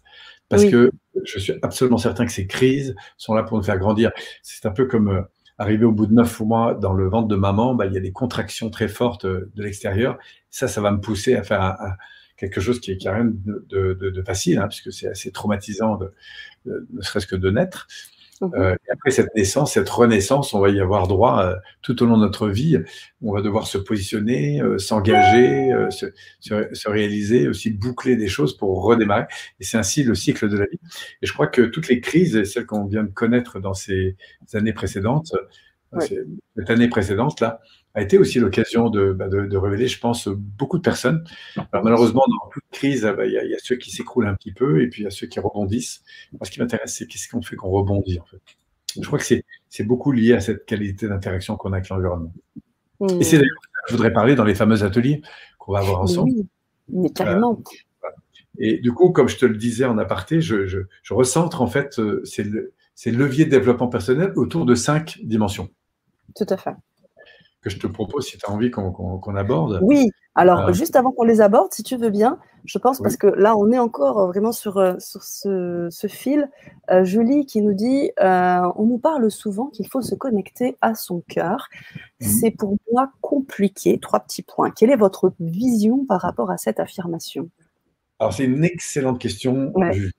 Parce que je suis absolument certain que ces crises sont là pour nous faire grandir. C'est un peu comme arriver au bout de 9 mois dans le ventre de maman, il y a des contractions très fortes de l'extérieur. Ça va me pousser à faire quelque chose qui n'a rien de facile, hein, puisque c'est assez traumatisant, ne serait-ce que de naître. Et après cette naissance, cette renaissance, on va y avoir droit tout au long de notre vie. On va devoir se positionner, s'engager, se réaliser, aussi boucler des choses pour redémarrer. Et c'est ainsi le cycle de la vie. Et je crois que toutes les crises, celles qu'on vient de connaître dans ces années précédentes, cette année précédente, là, a été aussi l'occasion de révéler, je pense, beaucoup de personnes. Alors, malheureusement, dans toute crise, il y a ceux qui s'écroulent un petit peu et puis il y a ceux qui rebondissent. Moi, ce qui m'intéresse, c'est qu'est-ce qu'on fait qu'on rebondit, en fait. Je crois que c'est beaucoup lié à cette qualité d'interaction qu'on a avec l'environnement. Et c'est d'ailleurs ça que je voudrais parler dans les fameux ateliers qu'on va avoir ensemble. Oui, mais carrément. Et du coup, comme je te le disais en aparté, je recentre, en fait, ces leviers de développement personnel autour de 5 dimensions. Tout à fait. Que je te propose, si tu as envie qu'on aborde. Oui, alors juste avant qu'on les aborde, si tu veux bien, je pense, parce que là, on est encore vraiment sur ce fil. Julie qui nous dit, on nous parle souvent qu'il faut se connecter à son cœur. C'est pour moi compliqué. 3 petits points. Quelle est votre vision par rapport à cette affirmation? Alors, c'est une excellente question, Julie.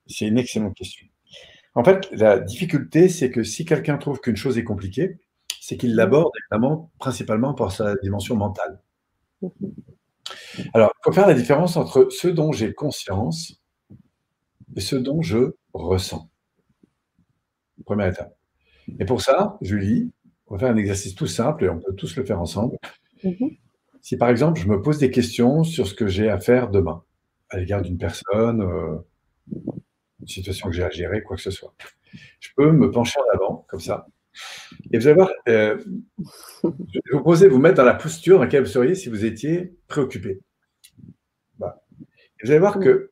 C'est une excellente question. En fait, la difficulté, c'est que si quelqu'un trouve qu'une chose est compliquée, c'est qu'il l'aborde évidemment principalement par sa dimension mentale. Alors, il faut faire la différence entre ce dont j'ai conscience et ce dont je ressens. Première étape. Et pour ça, Julie, on va faire un exercice tout simple et on peut tous le faire ensemble. Si par exemple, je me pose des questions sur ce que j'ai à faire demain, à l'égard d'une personne, une situation que j'ai à gérer, quoi que ce soit, je peux me pencher en avant, comme ça, Et vous allez voir, je vais vous proposer de vous mettre dans la posture dans laquelle vous seriez si vous étiez préoccupé. Voilà. Et vous allez voir que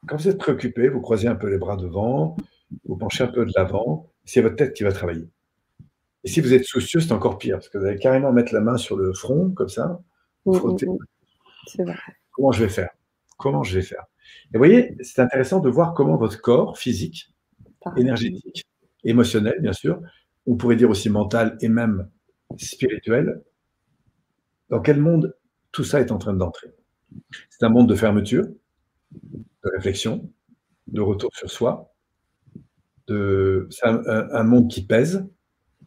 quand vous êtes préoccupé, vous croisez un peu les bras devant, vous penchez un peu de l'avant, c'est votre tête qui va travailler. Et si vous êtes soucieux, c'est encore pire, parce que vous allez carrément mettre la main sur le front, comme ça, vous frottez. C'est vrai. Comment je vais faire? Comment je vais faire? Et vous voyez, c'est intéressant de voir comment votre corps physique, énergétique, émotionnel, bien sûr, on pourrait dire aussi mental et même spirituel, dans quel monde tout ça est en train d'entrer. C'est un monde de fermeture, de réflexion, de retour sur soi, c'est un monde qui pèse.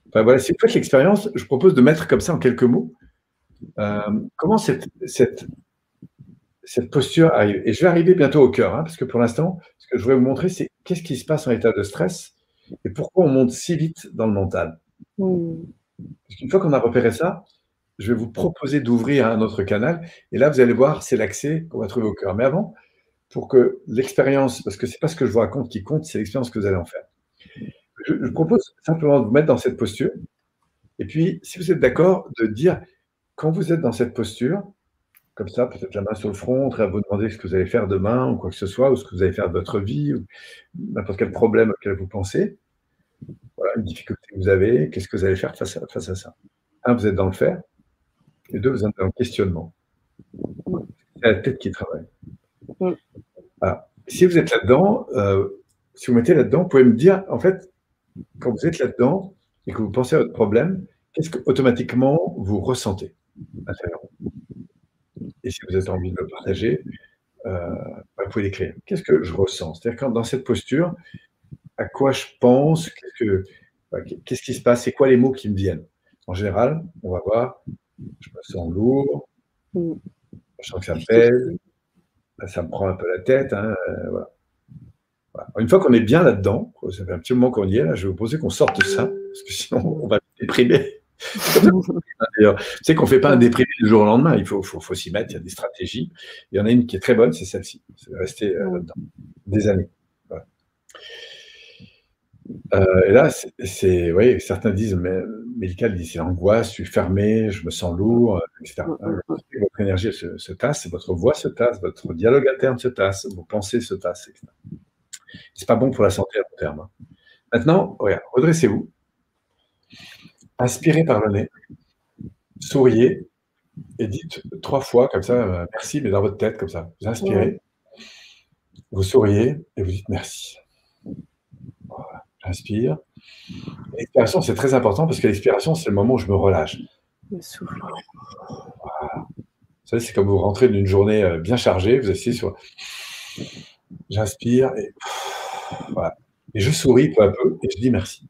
Enfin, voilà, si vous faites l'expérience, je propose de mettre comme ça en quelques mots comment cette posture arrive. Et je vais arriver bientôt au cœur, hein, parce que pour l'instant, ce que je voudrais vous montrer, c'est qu'est-ce qui se passe en état de stress et pourquoi on monte si vite dans le mental. Parce qu'une fois qu'on a repéré ça, je vais vous proposer d'ouvrir un autre canal. Et là, vous allez voir, c'est l'accès qu'on va trouver au cœur. Mais avant, pour que l'expérience, parce que ce n'est pas ce que je vous raconte qui compte, c'est l'expérience que vous allez en faire. Je propose simplement de vous mettre dans cette posture. Et puis, si vous êtes d'accord, de dire, quand vous êtes dans cette posture, comme ça, peut-être la main sur le front, en train de vous demander ce que vous allez faire demain, ou quoi que ce soit, ou ce que vous allez faire de votre vie, ou n'importe quel problème auquel vous pensez. Voilà, une difficulté que vous avez, qu'est-ce que vous allez faire face à ça? Un, vous êtes dans le faire, et deux, vous êtes dans le questionnement. C'est la tête qui travaille. Voilà. Si vous êtes là-dedans, si vous mettez là-dedans, vous pouvez me dire, en fait, quand vous êtes là-dedans et que vous pensez à votre problème, qu'est-ce que automatiquement vous ressentez intérieurement? Et si vous avez envie de le partager, vous pouvez l'écrire. Qu'est-ce que je ressens? C'est-à-dire quand dans cette posture, à quoi je pense? Qu'est-ce qui se passe? C'est quoi les mots qui me viennent? En général, on va voir, je me sens lourd, je sens que ça me pèse, ça me prend un peu la tête. Hein, voilà. Voilà. Une fois qu'on est bien là-dedans, ça fait un petit moment qu'on y est, là, je vais vous proposer qu'on sorte de ça, parce que sinon on va déprimer. D'ailleurs, tu sais qu'on ne fait pas un déprimé du jour au lendemain, il faut s'y mettre, il y a des stratégies. Il y en a une qui est très bonne, c'est celle-ci, c'est de rester là-dedans des années. Voilà. Et là, vous voyez, certains disent, mais médical dit c'est l'angoisse, je suis fermé, je me sens lourd, etc. Votre énergie se tasse, votre voix se tasse, votre dialogue interne se tasse, vos pensées se tassent, etc. C'est pas bon pour la santé à long terme. Maintenant, regarde, redressez-vous. Inspirez par le nez, souriez et dites 3 fois comme ça, merci, mais dans votre tête, comme ça. Vous inspirez, vous souriez et vous dites merci. Voilà, j'inspire. L'expiration, c'est très important parce que l'expiration, c'est le moment où je me relâche. Le souffle. Voilà. Vous savez, c'est comme vous rentrez d'une journée bien chargée, vous asseyez sur. J'inspire et voilà. Et je souris peu à peu et je dis merci.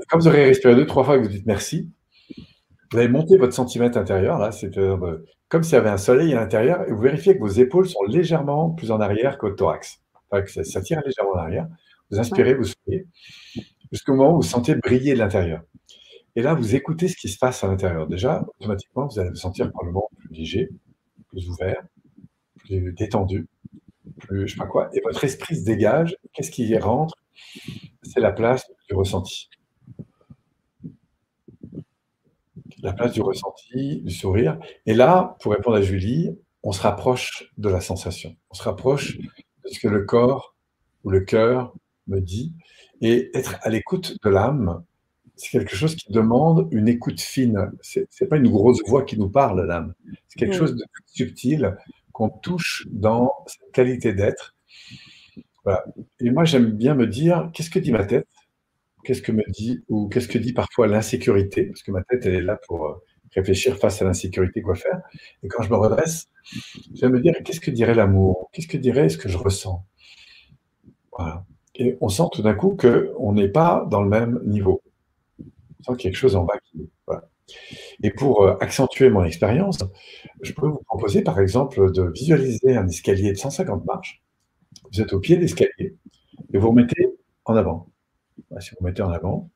Quand vous aurez respiré 2-3 fois et que vous dites merci, vous allez monter votre centimètre intérieur, là, c'est comme s'il y avait un soleil à l'intérieur, et vous vérifiez que vos épaules sont légèrement plus en arrière que votre thorax. Enfin, que ça tire légèrement en arrière. Vous inspirez, vous souriez, jusqu'au moment où vous sentez briller de l'intérieur. Et là, vous écoutez ce qui se passe à l'intérieur. Déjà, automatiquement, vous allez vous sentir probablement plus léger, plus ouvert, plus détendu, plus je sais pas quoi. Et votre esprit se dégage. Qu'est-ce qui y rentre? C'est la place du ressenti. La place du ressenti, du sourire. Et là, pour répondre à Julie, on se rapproche de la sensation. On se rapproche de ce que le corps ou le cœur me dit. Et être à l'écoute de l'âme, c'est quelque chose qui demande une écoute fine. C'est pas une grosse voix qui nous parle, l'âme. C'est quelque chose de plus subtil qu'on touche dans cette qualité d'être. Voilà. Et moi, j'aime bien me dire, qu'est-ce que dit ma tête? Qu'est-ce que me dit, ou qu'est-ce que dit parfois l'insécurité? Parce que ma tête, elle est là pour réfléchir face à l'insécurité, quoi faire. Et quand je me redresse, je vais me dire, qu'est-ce que dirait l'amour? Qu'est-ce que dirait ce que je ressens? Voilà. Et on sent tout d'un coup qu'on n'est pas dans le même niveau. On sent qu'il y a quelque chose en bas qui. Voilà. Et pour accentuer mon expérience, je peux vous proposer, par exemple, de visualiser un escalier de 150 marches. Vous êtes au pied de l'escalier et vous remettez en avant. Voilà, si vous mettez en avant,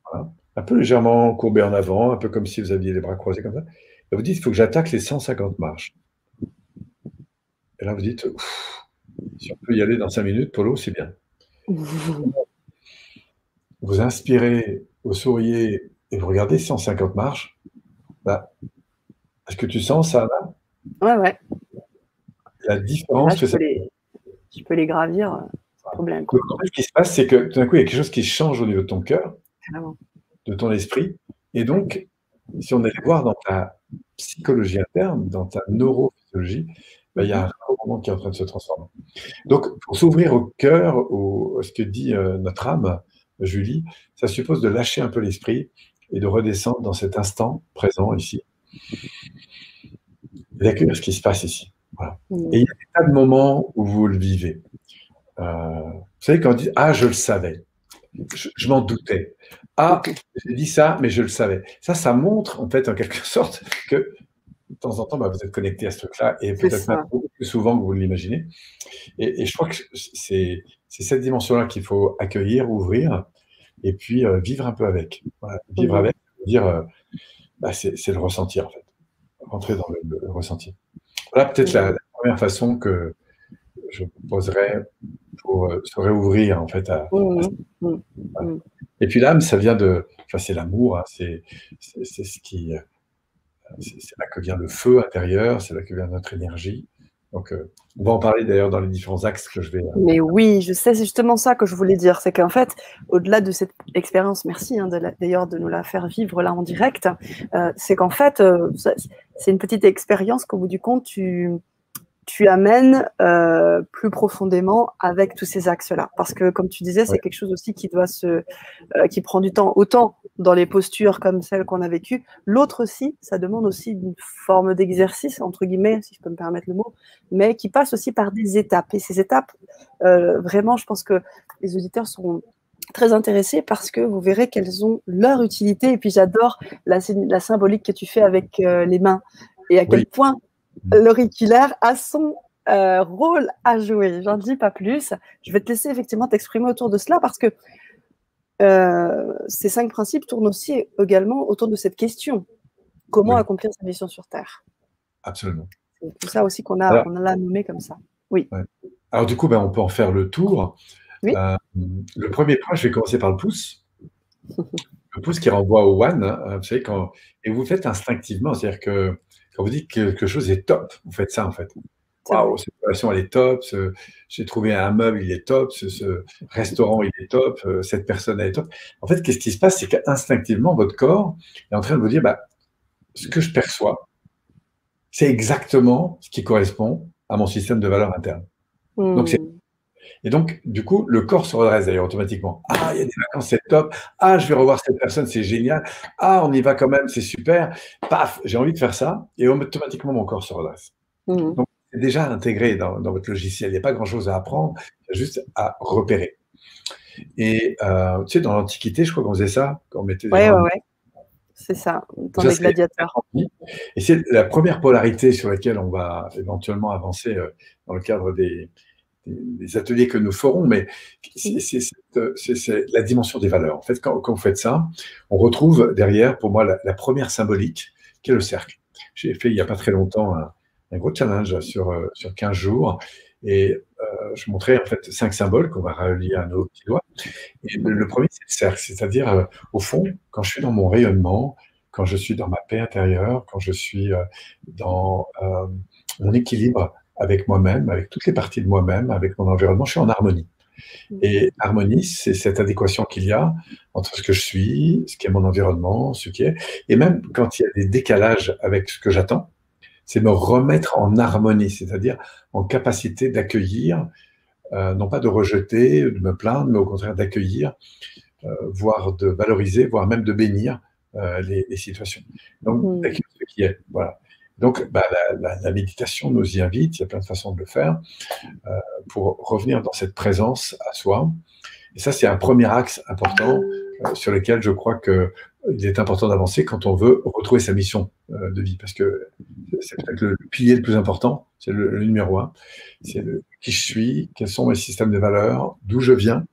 voilà, un peu légèrement courbé en avant, un peu comme si vous aviez les bras croisés comme ça. Et vous dites, il faut que j'attaque les 150 marches. Et là, vous dites, Si on peut y aller dans 5 minutes, Polo, c'est bien. Vous inspirez, vous souriez et vous regardez 150 marches. Bah, est-ce que tu sens ça là? Ouais, ouais. La Et là, différence que ça fait. je peux les gravir sans problème, quoi. Ce qui se passe, c'est que tout d'un coup, il y a quelque chose qui change au niveau de ton cœur, Carrément. de ton esprit. Et donc, si on allait voir dans ta psychologie interne, dans ta neurophysiologie, bah, il y a un moment qui est en train de se transformer. Donc, pour s'ouvrir au cœur, ce que dit notre âme, Julie, ça suppose de lâcher un peu l'esprit et de redescendre dans cet instant présent ici, et d'accueillir ce qui se passe ici. Voilà. Et il y a des tas de moments où vous le vivez. Vous savez, quand on dit « Ah, je le savais », je m'en doutais. « Ah, j'ai dit ça, mais je le savais ». Ça montre, en fait, en quelque sorte, que de temps en temps, bah, vous êtes connecté à ce truc-là, et peut-être même beaucoup plus souvent que vous l'imaginez. Et je crois que c'est cette dimension-là qu'il faut accueillir, ouvrir, et puis vivre un peu avec. Voilà. Vivre avec, dire, bah, c'est le ressentir, en fait. Rentrer dans le ressenti. Voilà peut-être la première façon que je proposerais pour se réouvrir, en fait, à voilà. Et puis l'âme, ça vient de, enfin, c'est l'amour, hein, c'est ce qui, c'est là que vient le feu intérieur, c'est là que vient notre énergie. Donc, on va en parler d'ailleurs dans les différents axes que je vais. Mais oui, je sais, c'est justement ça que je voulais dire. C'est qu'en fait, au-delà de cette expérience, merci hein, d'ailleurs de nous la faire vivre là en direct, c'est qu'en fait, c'est une petite expérience qu'au bout du compte, tu amènes plus profondément avec tous ces axes-là. Parce que, comme tu disais, c'est quelque chose aussi qui doit qui prend du temps, autant dans les postures comme celles qu'on a vécues. L'autre aussi, ça demande aussi une forme d'exercice, entre guillemets, si je peux me permettre le mot, mais qui passe aussi par des étapes. Et ces étapes, vraiment, je pense que les auditeurs seront très intéressés parce que vous verrez qu'elles ont leur utilité. Et puis, j'adore la symbolique que tu fais avec les mains et à quel point l'auriculaire a son rôle à jouer. J'en dis pas plus. Je vais te laisser effectivement t'exprimer autour de cela parce que ces 5 principes tournent aussi également autour de cette question. Comment accomplir sa mission sur Terre? Absolument. C'est tout ça aussi qu'on a nommé comme ça. Oui. Ouais. Alors du coup, ben, on peut en faire le tour. Oui. Le premier point, je vais commencer par le pouce. Le pouce qui renvoie au one. Vous savez, et vous le faites instinctivement. C'est-à-dire que quand vous dites que quelque chose est top, vous faites ça en fait. Waouh, cette relation, elle est top. J'ai trouvé un meuble, il est top. Ce restaurant, il est top. Cette personne, elle est top. En fait, qu'est-ce qui se passe? C'est qu'instinctivement, votre corps est en train de vous dire, bah, ce que je perçois, c'est exactement ce qui correspond à mon système de valeurs interne. Et donc, du coup, le corps se redresse d'ailleurs automatiquement. Ah, il y a des vacances, c'est top. Ah, je vais revoir cette personne, c'est génial. Ah, on y va quand même, c'est super. Paf, j'ai envie de faire ça. Et automatiquement, mon corps se redresse. Donc, c'est déjà intégré dans votre logiciel. Il n'y a pas grand-chose à apprendre, il y a juste à repérer. Et tu sais, dans l'Antiquité, je crois qu'on faisait ça, quand on mettait des gens. C'est ça, dans les gladiateurs. Et c'est la première polarité sur laquelle on va éventuellement avancer dans le cadre des ateliers que nous ferons, mais c'est la dimension des valeurs. En fait, quand vous faites ça, on retrouve derrière, pour moi, la première symbolique, qui est le cercle. J'ai fait, il n'y a pas très longtemps, un gros challenge sur 15 jours, et je montrais en fait 5 symboles qu'on va relier à nos petits doigts. Et le premier, c'est le cercle, c'est-à-dire, au fond, quand je suis dans mon rayonnement, quand je suis dans ma paix intérieure, quand je suis dans mon équilibre avec moi-même, avec toutes les parties de moi-même, avec mon environnement, je suis en harmonie. Et harmonie, c'est cette adéquation qu'il y a entre ce que je suis, ce qui est mon environnement, ce qui est, et même quand il y a des décalages avec ce que j'attends, c'est me remettre en harmonie, c'est-à-dire en capacité d'accueillir, non pas de rejeter, de me plaindre, mais au contraire d'accueillir, voire de valoriser, voire même de bénir les situations. Donc, d'accueillir ce qui est, voilà. Donc, bah, la méditation nous y invite, il y a plein de façons de le faire, pour revenir dans cette présence à soi. Et ça, c'est un premier axe important sur lequel je crois qu'il est important d'avancer quand on veut retrouver sa mission de vie. Parce que c'est peut-être le pilier le plus important, c'est le numéro 1. C'est qui je suis, quels sont mes systèmes de valeurs, d'où je viens.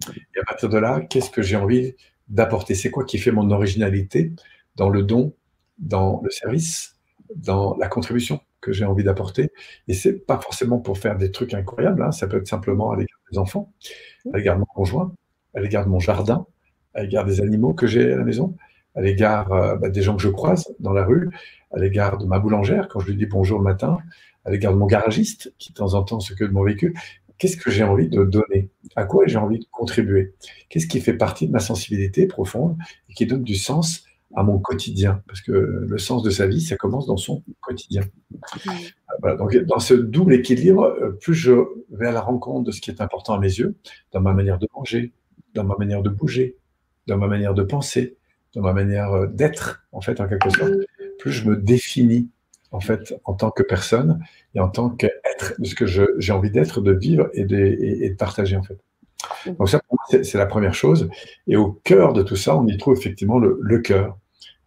Et à partir de là, qu'est-ce que j'ai envie d'apporter? C'est quoi qui fait mon originalité dans le don, dans le service, dans la contribution que j'ai envie d'apporter. Et c'est pas forcément pour faire des trucs incroyables, hein. Ça peut être simplement à l'égard des enfants, à l'égard de mon conjoint, à l'égard de mon jardin, à l'égard des animaux que j'ai à la maison, à l'égard des gens que je croise dans la rue, à l'égard de ma boulangère quand je lui dis bonjour le matin, à l'égard de mon garagiste qui de temps en temps s'occupe de mon véhicule. Qu'est-ce que j'ai envie de donner? À quoi j'ai envie de contribuer? Qu'est-ce qui fait partie de ma sensibilité profonde et qui donne du sens à mon quotidien? Parce que le sens de sa vie, ça commence dans son quotidien. Voilà, donc dans ce double équilibre, plus je vais à la rencontre de ce qui est important à mes yeux, dans ma manière de manger, dans ma manière de bouger, dans ma manière de penser, dans ma manière d'être, en fait, en quelque sorte, plus je me définis, en fait, en tant que personne et en tant qu'être, de ce que j'ai envie d'être, de vivre et de partager, en fait. Donc ça, pour moi, c'est la première chose. Et au cœur de tout ça, on y trouve effectivement le cœur.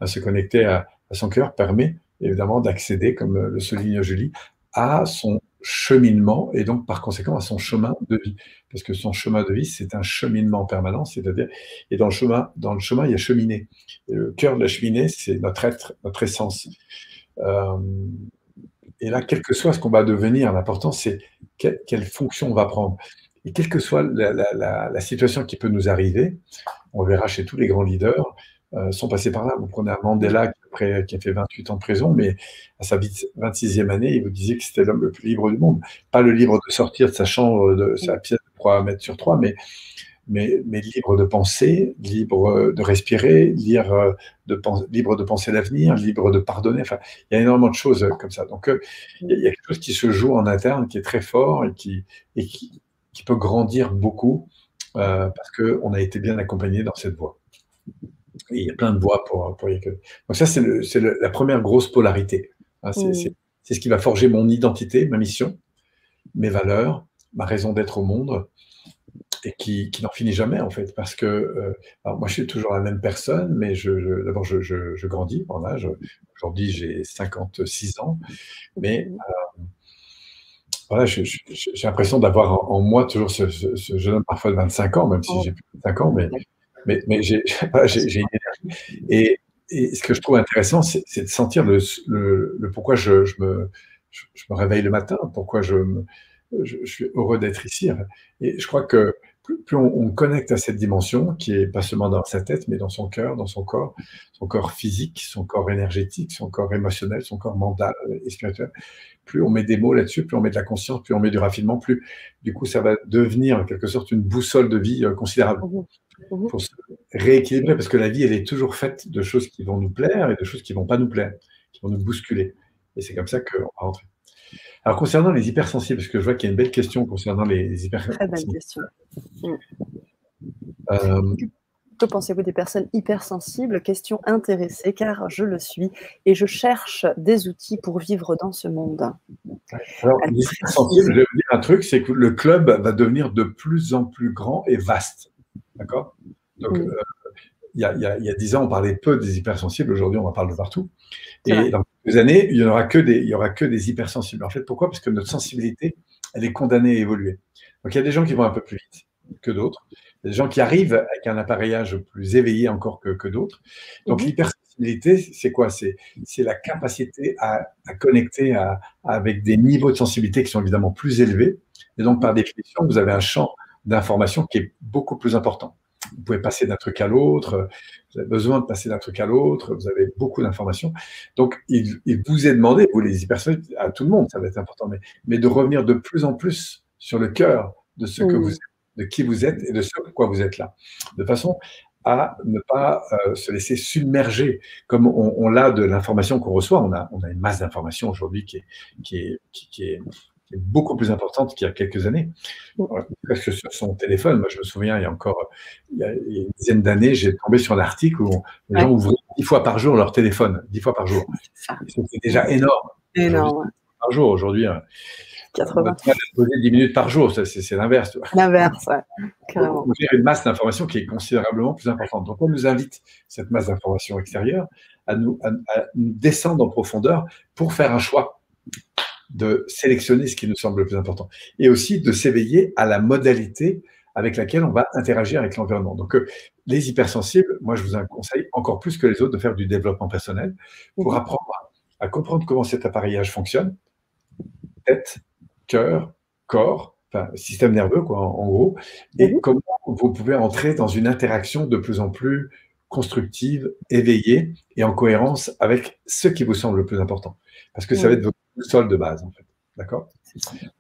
Se connecter à son cœur permet évidemment d'accéder, comme le souligne Julie, à son cheminement et donc par conséquent à son chemin de vie. Parce que son chemin de vie, c'est un cheminement permanent, c'est-à-dire, et dans le chemin, il y a cheminer. Et le cœur de la cheminée, c'est notre être, notre essence. Et là, quel que soit ce qu'on va devenir, l'important, c'est quelle fonction on va prendre. Et quelle que soit la situation qui peut nous arriver, on verra chez tous les grands leaders, sont passés par là. Vous prenez un Mandela qui a fait 28 ans de prison, mais à sa 26e année, il vous disait que c'était l'homme le plus libre du monde. Pas le libre de sortir de sa chambre, de sa pièce de 3 mètres sur 3, mais libre de penser, libre de respirer, libre de penser l'avenir, libre de pardonner. Enfin, il y a énormément de choses comme ça. Donc, il y a quelque chose qui se joue en interne, qui est très fort et qui peut grandir beaucoup parce qu'on a été bien accompagné dans cette voie. Et il y a plein de voies pour y accueillir. Donc ça, c'est la première grosse polarité. Hein, c'est ce qui va forger mon identité, ma mission, mes valeurs, ma raison d'être au monde, et qui n'en finit jamais, en fait, parce que alors moi, je suis toujours la même personne, mais d'abord, je grandis en âge. Aujourd'hui, j'ai 56 ans, mais voilà, j'ai l'impression d'avoir en moi toujours ce jeune homme parfois de 25 ans, même si j'ai plus de 25 ans, mais j'ai une énergie. Et ce que je trouve intéressant, c'est de sentir le pourquoi je me réveille le matin, pourquoi je suis heureux d'être ici. Et je crois que plus on connecte à cette dimension, qui est pas seulement dans sa tête, mais dans son cœur, dans son corps physique, son corps énergétique, son corps émotionnel, son corps mental et spirituel, plus on met des mots là-dessus, plus on met de la conscience, plus on met du raffinement, plus du coup ça va devenir en quelque sorte une boussole de vie considérable. Pour se rééquilibrer, parce que la vie, elle est toujours faite de choses qui vont nous plaire et de choses qui ne vont pas nous plaire, qui vont nous bousculer. Et c'est comme ça qu'on va rentrer. Alors, concernant les hypersensibles, parce que je vois qu'il y a une belle question concernant les hypersensibles. Très belle question. Que pensez-vous des personnes hypersensibles? Question intéressée, car je le suis et je cherche des outils pour vivre dans ce monde. Alors, les hypersensibles, je vais vous dire un truc, c'est que le club va devenir de plus en plus grand et vaste. D'accord? Donc, il y a 10 ans, on parlait peu des hypersensibles. Aujourd'hui, on en parle de partout. Et dans quelques années, il n'y aura que des hypersensibles. En fait, pourquoi? Parce que notre sensibilité, elle est condamnée à évoluer. Donc, il y a des gens qui vont un peu plus vite que d'autres. Il y a des gens qui arrivent avec un appareillage plus éveillé encore que d'autres. Donc, l'hypersensibilité, c'est quoi? C'est la capacité à connecter avec des niveaux de sensibilité qui sont évidemment plus élevés. Et donc, par définition, vous avez un champ d'information qui est beaucoup plus important. Vous pouvez passer d'un truc à l'autre, vous avez besoin de passer d'un truc à l'autre, vous avez beaucoup d'informations. Donc, il vous est demandé, vous les hypersensibles, à tout le monde, ça va être important, mais de revenir de plus en plus sur le cœur de ce que vous êtes, de qui vous êtes et de ce pourquoi vous êtes là. De façon à ne pas se laisser submerger, comme on l'a de l'information qu'on reçoit. On a une masse d'informations aujourd'hui qui est beaucoup plus importante qu'il y a quelques années. Presque sur son téléphone. Moi, je me souviens, il y a une dizaine d'années, j'ai tombé sur un article où les gens ouvraient 10 fois par jour leur téléphone, 10 fois par jour. C'est déjà énorme. Énorme. Par jour, aujourd'hui, 80. 10 minutes par jour, c'est l'inverse. L'inverse, ouais. Carrément. On a une masse d'informations qui est considérablement plus importante. Donc, on nous invite, cette masse d'informations extérieure, à nous descendre en profondeur pour faire un choix, de sélectionner ce qui nous semble le plus important et aussi de s'éveiller à la modalité avec laquelle on va interagir avec l'environnement. Donc, les hypersensibles, moi, je vous conseille encore plus que les autres de faire du développement personnel pour apprendre à comprendre comment cet appareillage fonctionne, tête, cœur, corps, enfin, système nerveux, quoi, en gros, et comment vous pouvez entrer dans une interaction de plus en plus constructive, éveillée et en cohérence avec ce qui vous semble le plus important. Parce que ça va être votre sol de base, en fait. D'accord?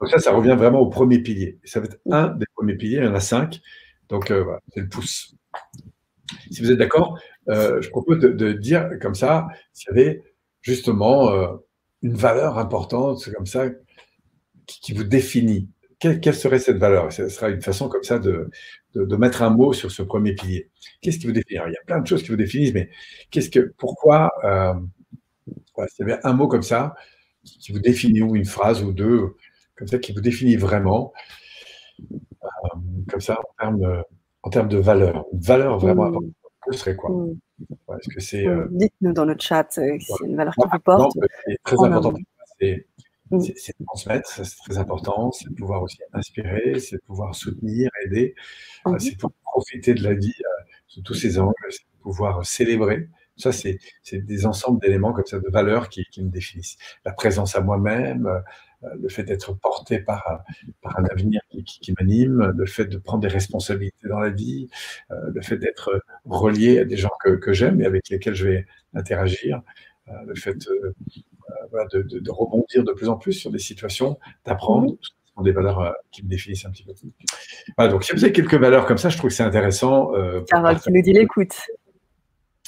Donc ça revient vraiment au premier pilier. Ça va être un des premiers piliers, il y en a 5. Donc voilà, c'est le pouce. Si vous êtes d'accord, je propose de dire comme ça, s'il y avait justement une valeur importante comme ça qui vous définit. Quelle serait cette valeur? Ce sera une façon comme ça de mettre un mot sur ce premier pilier. Qu'est-ce qui vous définit? Alors, il y a plein de choses qui vous définissent, mais pourquoi, voilà, s'il y avait un mot comme ça qui vous définit, ou une phrase ou deux, comme ça, qui vous définit vraiment, comme ça, en termes de valeur. Une valeur vraiment importante, ce serait quoi? Est-ce que c'est... Dites-nous dans le chat si c'est une valeur qui vous porte. C'est très important pour moi, c'est de transmettre, ça c'est très important, c'est de pouvoir aussi inspirer, c'est de pouvoir soutenir, aider, c'est de pouvoir profiter de la vie sous tous ses angles, c'est de pouvoir célébrer. Ça, c'est des ensembles d'éléments comme ça, de valeurs qui me définissent. La présence à moi-même, le fait d'être porté par un avenir qui m'anime, le fait de prendre des responsabilités dans la vie, le fait d'être relié à des gens que j'aime et avec lesquels je vais interagir, le fait voilà, de rebondir de plus en plus sur des situations, d'apprendre. Ce sont des valeurs qui me définissent un petit peu. Voilà, donc si vous avez quelques valeurs comme ça, je trouve que c'est intéressant. Carole qui nous dit l'écoute.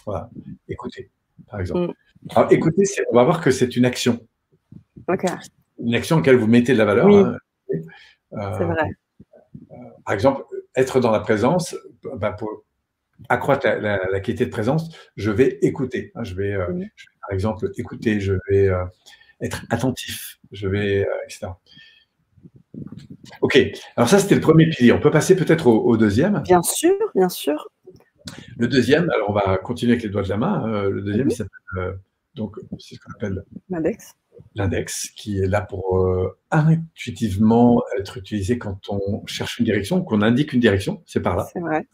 Voilà, écouter, par exemple. Alors, écouter, on va voir que c'est une action. Une action à laquelle vous mettez de la valeur. Oui. C'est vrai. Par exemple, être dans la présence, pour accroître la qualité de présence, je vais écouter. Je vais, par exemple, écouter, je vais être attentif, je vais, etc. Ok, alors ça, c'était le premier pilier. On peut passer peut-être au deuxième. Bien sûr, bien sûr. Le deuxième, alors on va continuer avec les doigts de la main. Le deuxième, il s'appelle, donc, c'est ce qu'on appelle l'index. L'index, qui est là pour intuitivement être utilisé quand on cherche une direction, qu'on indique une direction, c'est par là. C'est vrai.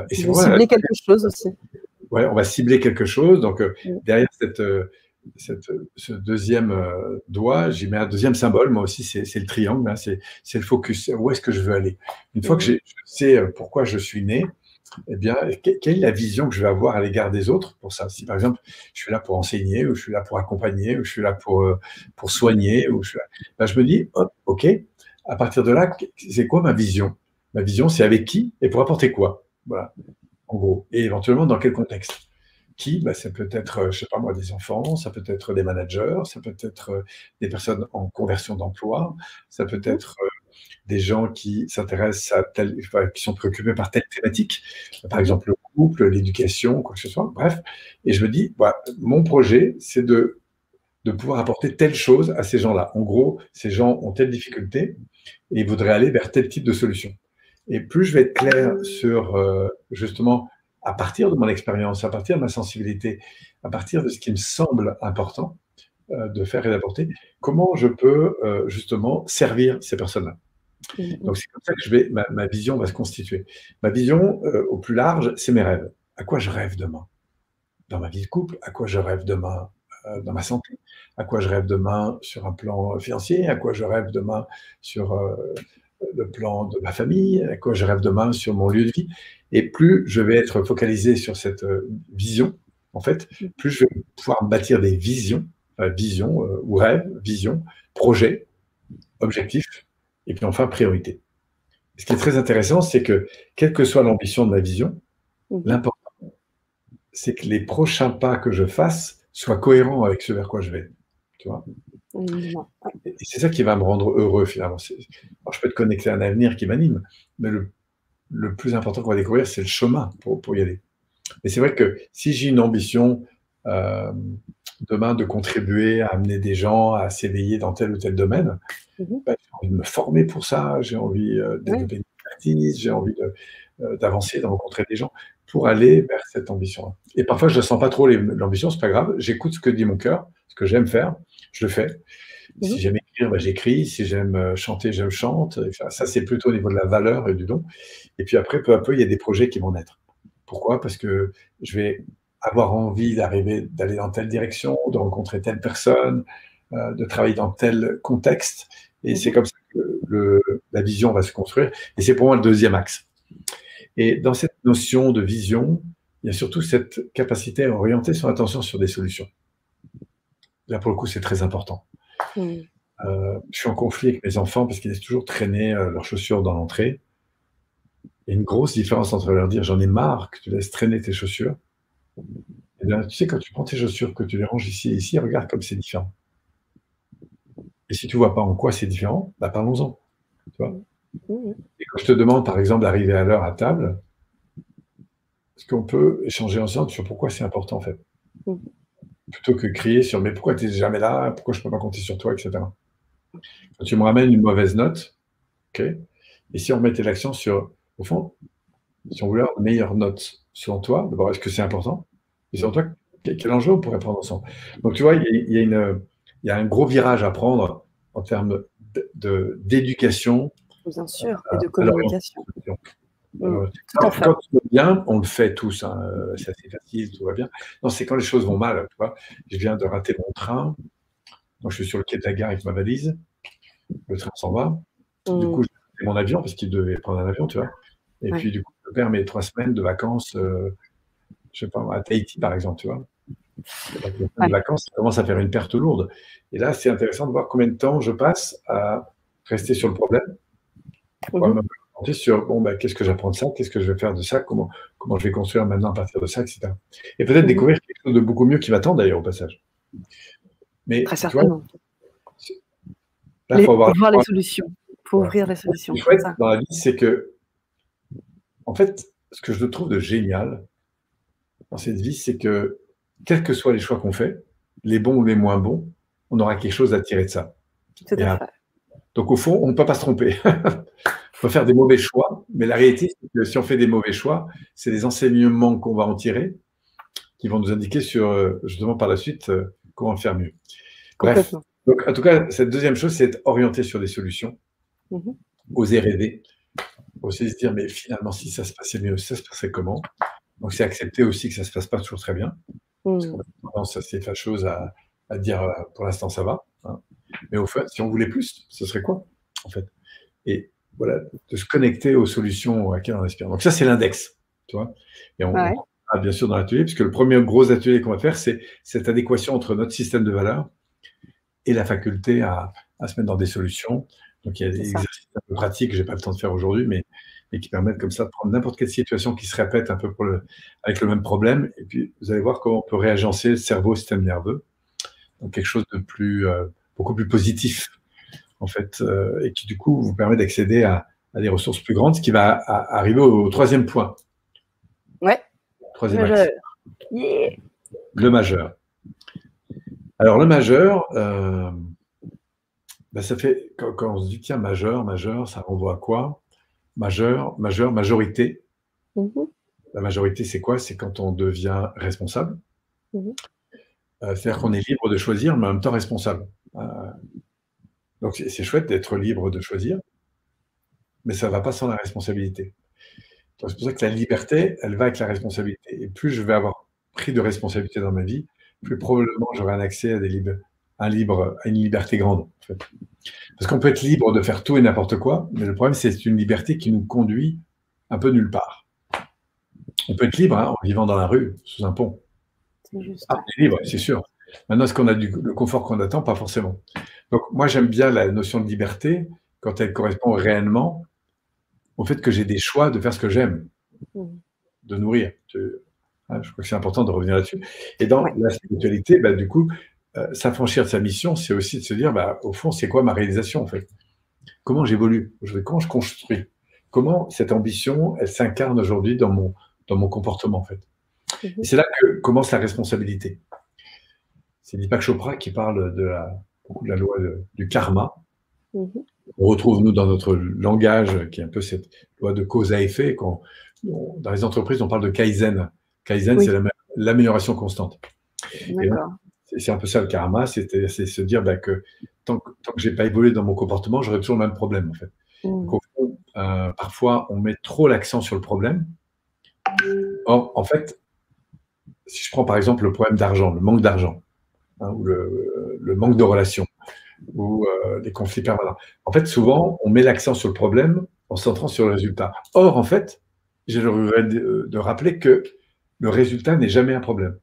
Et c'est pour cibler quelque chose aussi. Ouais, on va cibler quelque chose. Donc, derrière ce deuxième doigt, j'y mets un deuxième symbole. Moi aussi, c'est le triangle, hein, c'est le focus. Où est-ce que je veux aller? Une fois que je sais pourquoi je suis né, eh bien, quelle est la vision que je vais avoir à l'égard des autres pour ça? Si, par exemple, je suis là pour enseigner, ou je suis là pour accompagner, ou je suis là pour soigner, ou je me dis, hop, OK, à partir de là, c'est quoi ma vision? Ma vision, c'est avec qui et pour apporter quoi? Voilà, en gros. Et éventuellement, dans quel contexte? Qui? Ça peut être, je sais pas moi, des enfants, ça peut être des managers, ça peut être des personnes en conversion d'emploi, ça peut être des gens qui s'intéressent qui sont préoccupés par telle thématique, par exemple le couple, l'éducation, quoi que ce soit, bref. Et je me dis, voilà, mon projet, c'est de pouvoir apporter telle chose à ces gens-là. En gros, ces gens ont telle difficulté et ils voudraient aller vers tel type de solution. Et plus je vais être clair sur, justement, à partir de mon expérience, à partir de ma sensibilité, à partir de ce qui me semble important de faire et d'apporter, comment je peux justement servir ces personnes-là. Donc, c'est comme ça que ma vision va se constituer. Ma vision, au plus large, c'est mes rêves. À quoi je rêve demain? Dans ma vie de couple, à quoi je rêve demain dans ma santé? À quoi je rêve demain sur un plan financier? À quoi je rêve demain sur le plan de ma famille? À quoi je rêve demain sur mon lieu de vie? Et plus je vais être focalisé sur cette vision, en fait, plus je vais pouvoir bâtir des visions, ou rêves, visions, projets, objectifs, et puis enfin, priorité. Ce qui est très intéressant, c'est que, quelle que soit l'ambition de ma vision, l'important, c'est que les prochains pas que je fasse soient cohérents avec ce vers quoi je vais. Tu vois? Et c'est ça qui va me rendre heureux, finalement. Alors, je peux être connecté à un avenir qui m'anime, mais le plus important qu'on va découvrir, c'est le chemin pour y aller. Et c'est vrai que si j'ai une ambition demain de contribuer à amener des gens à s'éveiller dans tel ou tel domaine, j'ai envie de me former pour ça, j'ai envie de développer une expertise, j'ai envie d'avancer, de rencontrer des gens pour aller vers cette ambition-là. Et parfois, je ne sens pas trop l'ambition, c'est pas grave, j'écoute ce que dit mon cœur, ce que j'aime faire, je le fais. Si j'aime écrire, j'écris, si j'aime chanter, je chante. Enfin, ça, c'est plutôt au niveau de la valeur et du don. Et puis après, peu à peu, il y a des projets qui vont naître. Pourquoi? Parce que je vais avoir envie d'aller dans telle direction, de rencontrer telle personne, de travailler dans tel contexte. Et c'est comme ça que la vision va se construire. Et c'est pour moi le deuxième axe. Et dans cette notion de vision, il y a surtout cette capacité à orienter son attention sur des solutions. Là, pour le coup, c'est très important. Je suis en conflit avec mes enfants parce qu'ils laissent toujours traîner leurs chaussures dans l'entrée. Il y a une grosse différence entre leur dire « j'en ai marre que tu laisses traîner tes chaussures ». Et bien, tu sais, quand tu prends tes chaussures, que tu les ranges ici et ici, regarde comme c'est différent. Et si tu ne vois pas en quoi c'est différent, bah, parlons-en. Tu vois. Et quand je te demande, par exemple, d'arriver à l'heure à table, est-ce qu'on peut échanger ensemble sur pourquoi c'est important, en fait, plutôt que crier sur « mais pourquoi tu n'es jamais là, pourquoi je ne peux pas compter sur toi, etc. » Quand tu me ramènes une mauvaise note, ok, et si on mettait l'accent sur, au fond, si on voulait avoir une meilleure note selon toi, d'abord, est-ce que c'est important? Et selon toi, quel enjeu on pourrait prendre ensemble? Donc, tu vois, il y a un gros virage à prendre en termes d'éducation. Bien sûr, et de communication. Quand tout va bien, on le fait tous, hein, c'est assez facile, tout va bien. Non, c'est quand les choses vont mal, tu vois. Je viens de rater mon train, donc je suis sur le quai de la gare avec ma valise, le train s'en va. Du coup, j'ai raté mon avion parce qu'il devait prendre un avion, tu vois. Et puis, du coup, je perds mes 3 semaines de vacances, je sais pas, à Tahiti, par exemple, tu vois. Les vacances, ça commence à faire une perte lourde. Et là, c'est intéressant de voir combien de temps je passe à rester sur le problème. Sur, bon, bah, qu'est-ce que j'apprends de ça, qu'est-ce que je vais faire de ça, comment je vais construire maintenant à partir de ça, etc. Et peut-être découvrir quelque chose de beaucoup mieux qui m'attend d'ailleurs au passage. Mais, très certainement. Là, il faut voir les solutions, il faut ouvrir les solutions. Ce qui est chouette dans la vie, c'est que, en fait, ce que je trouve de génial dans cette vie, c'est que, quels que soient les choix qu'on fait, les bons ou les moins bons, on aura quelque chose à tirer de ça. Tout à fait. Donc, au fond, on ne peut pas se tromper. On peut faire des mauvais choix, mais la réalité, c'est que si on fait des mauvais choix, c'est des enseignements qu'on va en tirer qui vont nous indiquer sur, justement, par la suite, comment faire mieux. Bref. Donc, en tout cas, cette deuxième chose, c'est être orienté sur des solutions, oser rêver, oser se dire, mais finalement, si ça se passait mieux, ça se passerait comment? Donc, c'est accepter aussi que ça ne se passe pas toujours très bien. Parce qu'on a tendance assez fâcheuse à dire, pour l'instant, ça va. Hein. Mais au fait, si on voulait plus, ce serait quoi, en fait? Et voilà, de se connecter aux solutions auxquelles on aspire. Donc, ça, c'est l'index, tu vois. Et on va bien sûr dans l'atelier, puisque le premier gros atelier qu'on va faire, c'est cette adéquation entre notre système de valeurs et la faculté à se mettre dans des solutions. Donc, il y a des exercices un peu pratiques que je n'ai pas le temps de faire aujourd'hui, mais qui permettent comme ça de prendre n'importe quelle situation qui se répète un peu avec le même problème. Et puis, vous allez voir comment on peut réagencer le cerveau, le système nerveux. Donc, quelque chose de beaucoup plus positif, en fait, et qui, du coup, vous permet d'accéder à des ressources plus grandes, ce qui va arriver au troisième point. Ouais. Troisième axe. Le majeur. Alors, le majeur, ça fait, quand on se dit, tiens, majeur, ça renvoie à quoi? Majeur, majorité. La majorité, c'est quoi? C'est quand on devient responsable. C'est-à-dire qu'on est libre de choisir, mais en même temps responsable. Donc, c'est chouette d'être libre de choisir, mais ça ne va pas sans la responsabilité. C'est pour ça que la liberté, elle va avec la responsabilité. Et plus je vais avoir pris de responsabilité dans ma vie, plus probablement j'aurai un accès à une liberté grande. En fait. Parce qu'on peut être libre de faire tout et n'importe quoi, mais le problème, c'est une liberté qui nous conduit un peu nulle part. On peut être libre en vivant dans la rue, sous un pont. On est libre, c'est sûr. Maintenant, est-ce qu'on a le confort qu'on attend? Pas forcément. Donc, moi, j'aime bien la notion de liberté quand elle correspond réellement au fait que j'ai des choix de faire ce que j'aime, de nourrir. Je crois que c'est important de revenir là-dessus. Et dans la spiritualité, du coup, s'affranchir de sa mission, c'est aussi de se dire, au fond, c'est quoi ma réalisation, en fait? Comment j'évolue? Comment je construis? Comment cette ambition, elle s'incarne aujourd'hui dans mon comportement, en fait? Et c'est là que commence la responsabilité. C'est Deepak Chopra qui parle beaucoup de la loi du karma. On retrouve, nous, dans notre langage, qui est un peu cette loi de cause à effet. Dans les entreprises, on parle de Kaizen. Kaizen, c'est l'amélioration constante. C'est un peu ça le karma, c'est se dire que tant que je n'ai pas évolué dans mon comportement, j'aurai toujours le même problème, en fait. Donc, au fond, parfois, on met trop l'accent sur le problème. Or, en fait, si je prends par exemple le problème d'argent, le manque d'argent, hein, ou le manque de relation, ou les conflits permanents. En fait, souvent, on met l'accent sur le problème en se centrant sur le résultat. Or, en fait, j'ai le regret de rappeler que le résultat n'est jamais un problème.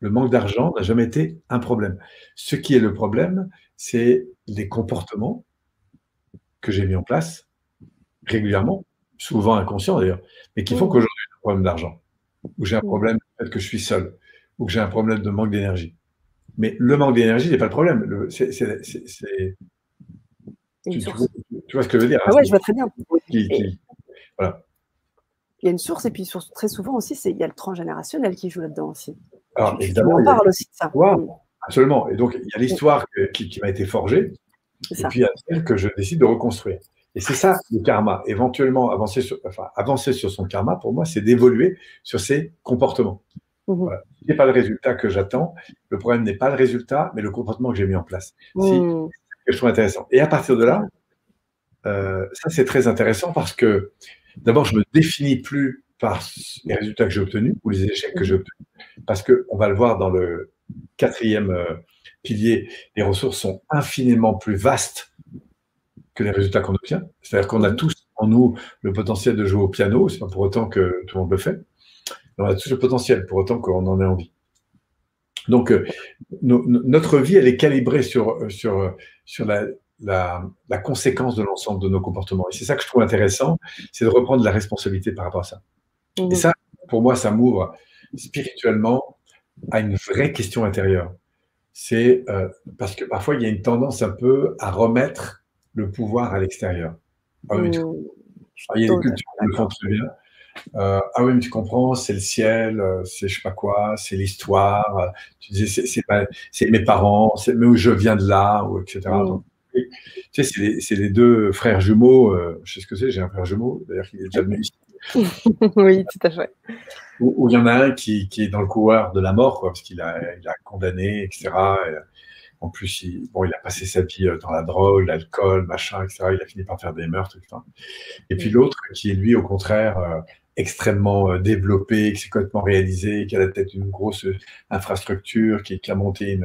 Le manque d'argent n'a jamais été un problème. Ce qui est le problème, c'est les comportements que j'ai mis en place régulièrement, souvent inconscients d'ailleurs, mais qui font qu'aujourd'hui j'ai un problème d'argent, ou j'ai un problème du fait que je suis seul, ou que j'ai un problème de manque d'énergie. Mais le manque d'énergie n'est pas le problème. Une Tu, source. tu vois ce que je veux dire, hein, Ah ouais, je vois très bien. voilà. Il y a une source, et puis très souvent aussi, il y a le transgénérationnel qui joue là-dedans aussi. Alors, Tu évidemment, m'en parles aussi de ça. Absolument. Et donc, il y a l'histoire qui m'a été forgée, et puis il y a celle que je décide de reconstruire. Et c'est ça, le karma. Éventuellement, avancer sur son karma, pour moi, c'est d'évoluer sur ses comportements. Voilà. Ce n'est pas le résultat que j'attends. Le problème n'est pas le résultat, mais le comportement que j'ai mis en place. C'est quelque chose je trouve intéressant. Et à partir de là, ça, c'est très intéressant parce que, d'abord, je ne me définis plus par les résultats que j'ai obtenus ou les échecs que j'ai obtenus. Parce qu'on va le voir dans le 4e pilier, les ressources sont infiniment plus vastes que les résultats qu'on obtient. C'est-à-dire qu'on a tous en nous le potentiel de jouer au piano, c'est pas pour autant que tout le monde le fait. On a tous le potentiel, pour autant qu'on en ait envie. Donc, notre vie, elle est calibrée sur la conséquence de l'ensemble de nos comportements. Et c'est ça que je trouve intéressant, c'est de reprendre la responsabilité par rapport à ça. Et ça, pour moi, ça m'ouvre spirituellement à une vraie question intérieure. C'est parce que parfois, il y a une tendance un peu à remettre le pouvoir à l'extérieur. Ah oui, il y a des cultures qui le font très bien. Ah oui, mais tu comprends, c'est le ciel, c'est je sais pas quoi, c'est l'histoire. Tu disais, c'est mes parents, mais où je viens de là, ou etc. Donc, tu sais, c'est les deux frères jumeaux. Je sais ce que c'est, j'ai un frère jumeau, d'ailleurs, qui est déjà venu ici. Oui, tout à fait. Où il y en a un qui est dans le couloir de la mort, quoi, parce qu'il a condamné, etc. Et, en plus, il a passé sa vie dans la drogue, l'alcool, machin, etc. Il a fini par faire des meurtres, etc. Et puis l'autre qui est, lui, au contraire, extrêmement développé, qui s'est complètement réalisé, qui a la tête d'une grosse infrastructure, qui a monté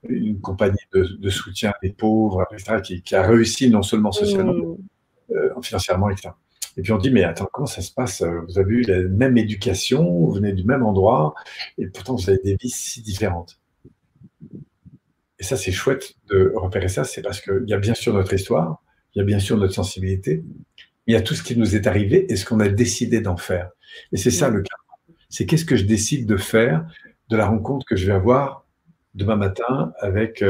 une compagnie de soutien des pauvres, etc., qui a réussi non seulement socialement, financièrement, etc. Et puis on dit, mais attends, comment ça se passe? Vous avez eu la même éducation, vous venez du même endroit, et pourtant vous avez des vies si différentes. Et ça, c'est chouette de repérer ça, c'est parce qu'il y a bien sûr notre histoire, il y a bien sûr notre sensibilité, il y a tout ce qui nous est arrivé et ce qu'on a décidé d'en faire. Et c'est ça le karma. C'est qu'est-ce que je décide de faire de la rencontre que je vais avoir demain matin avec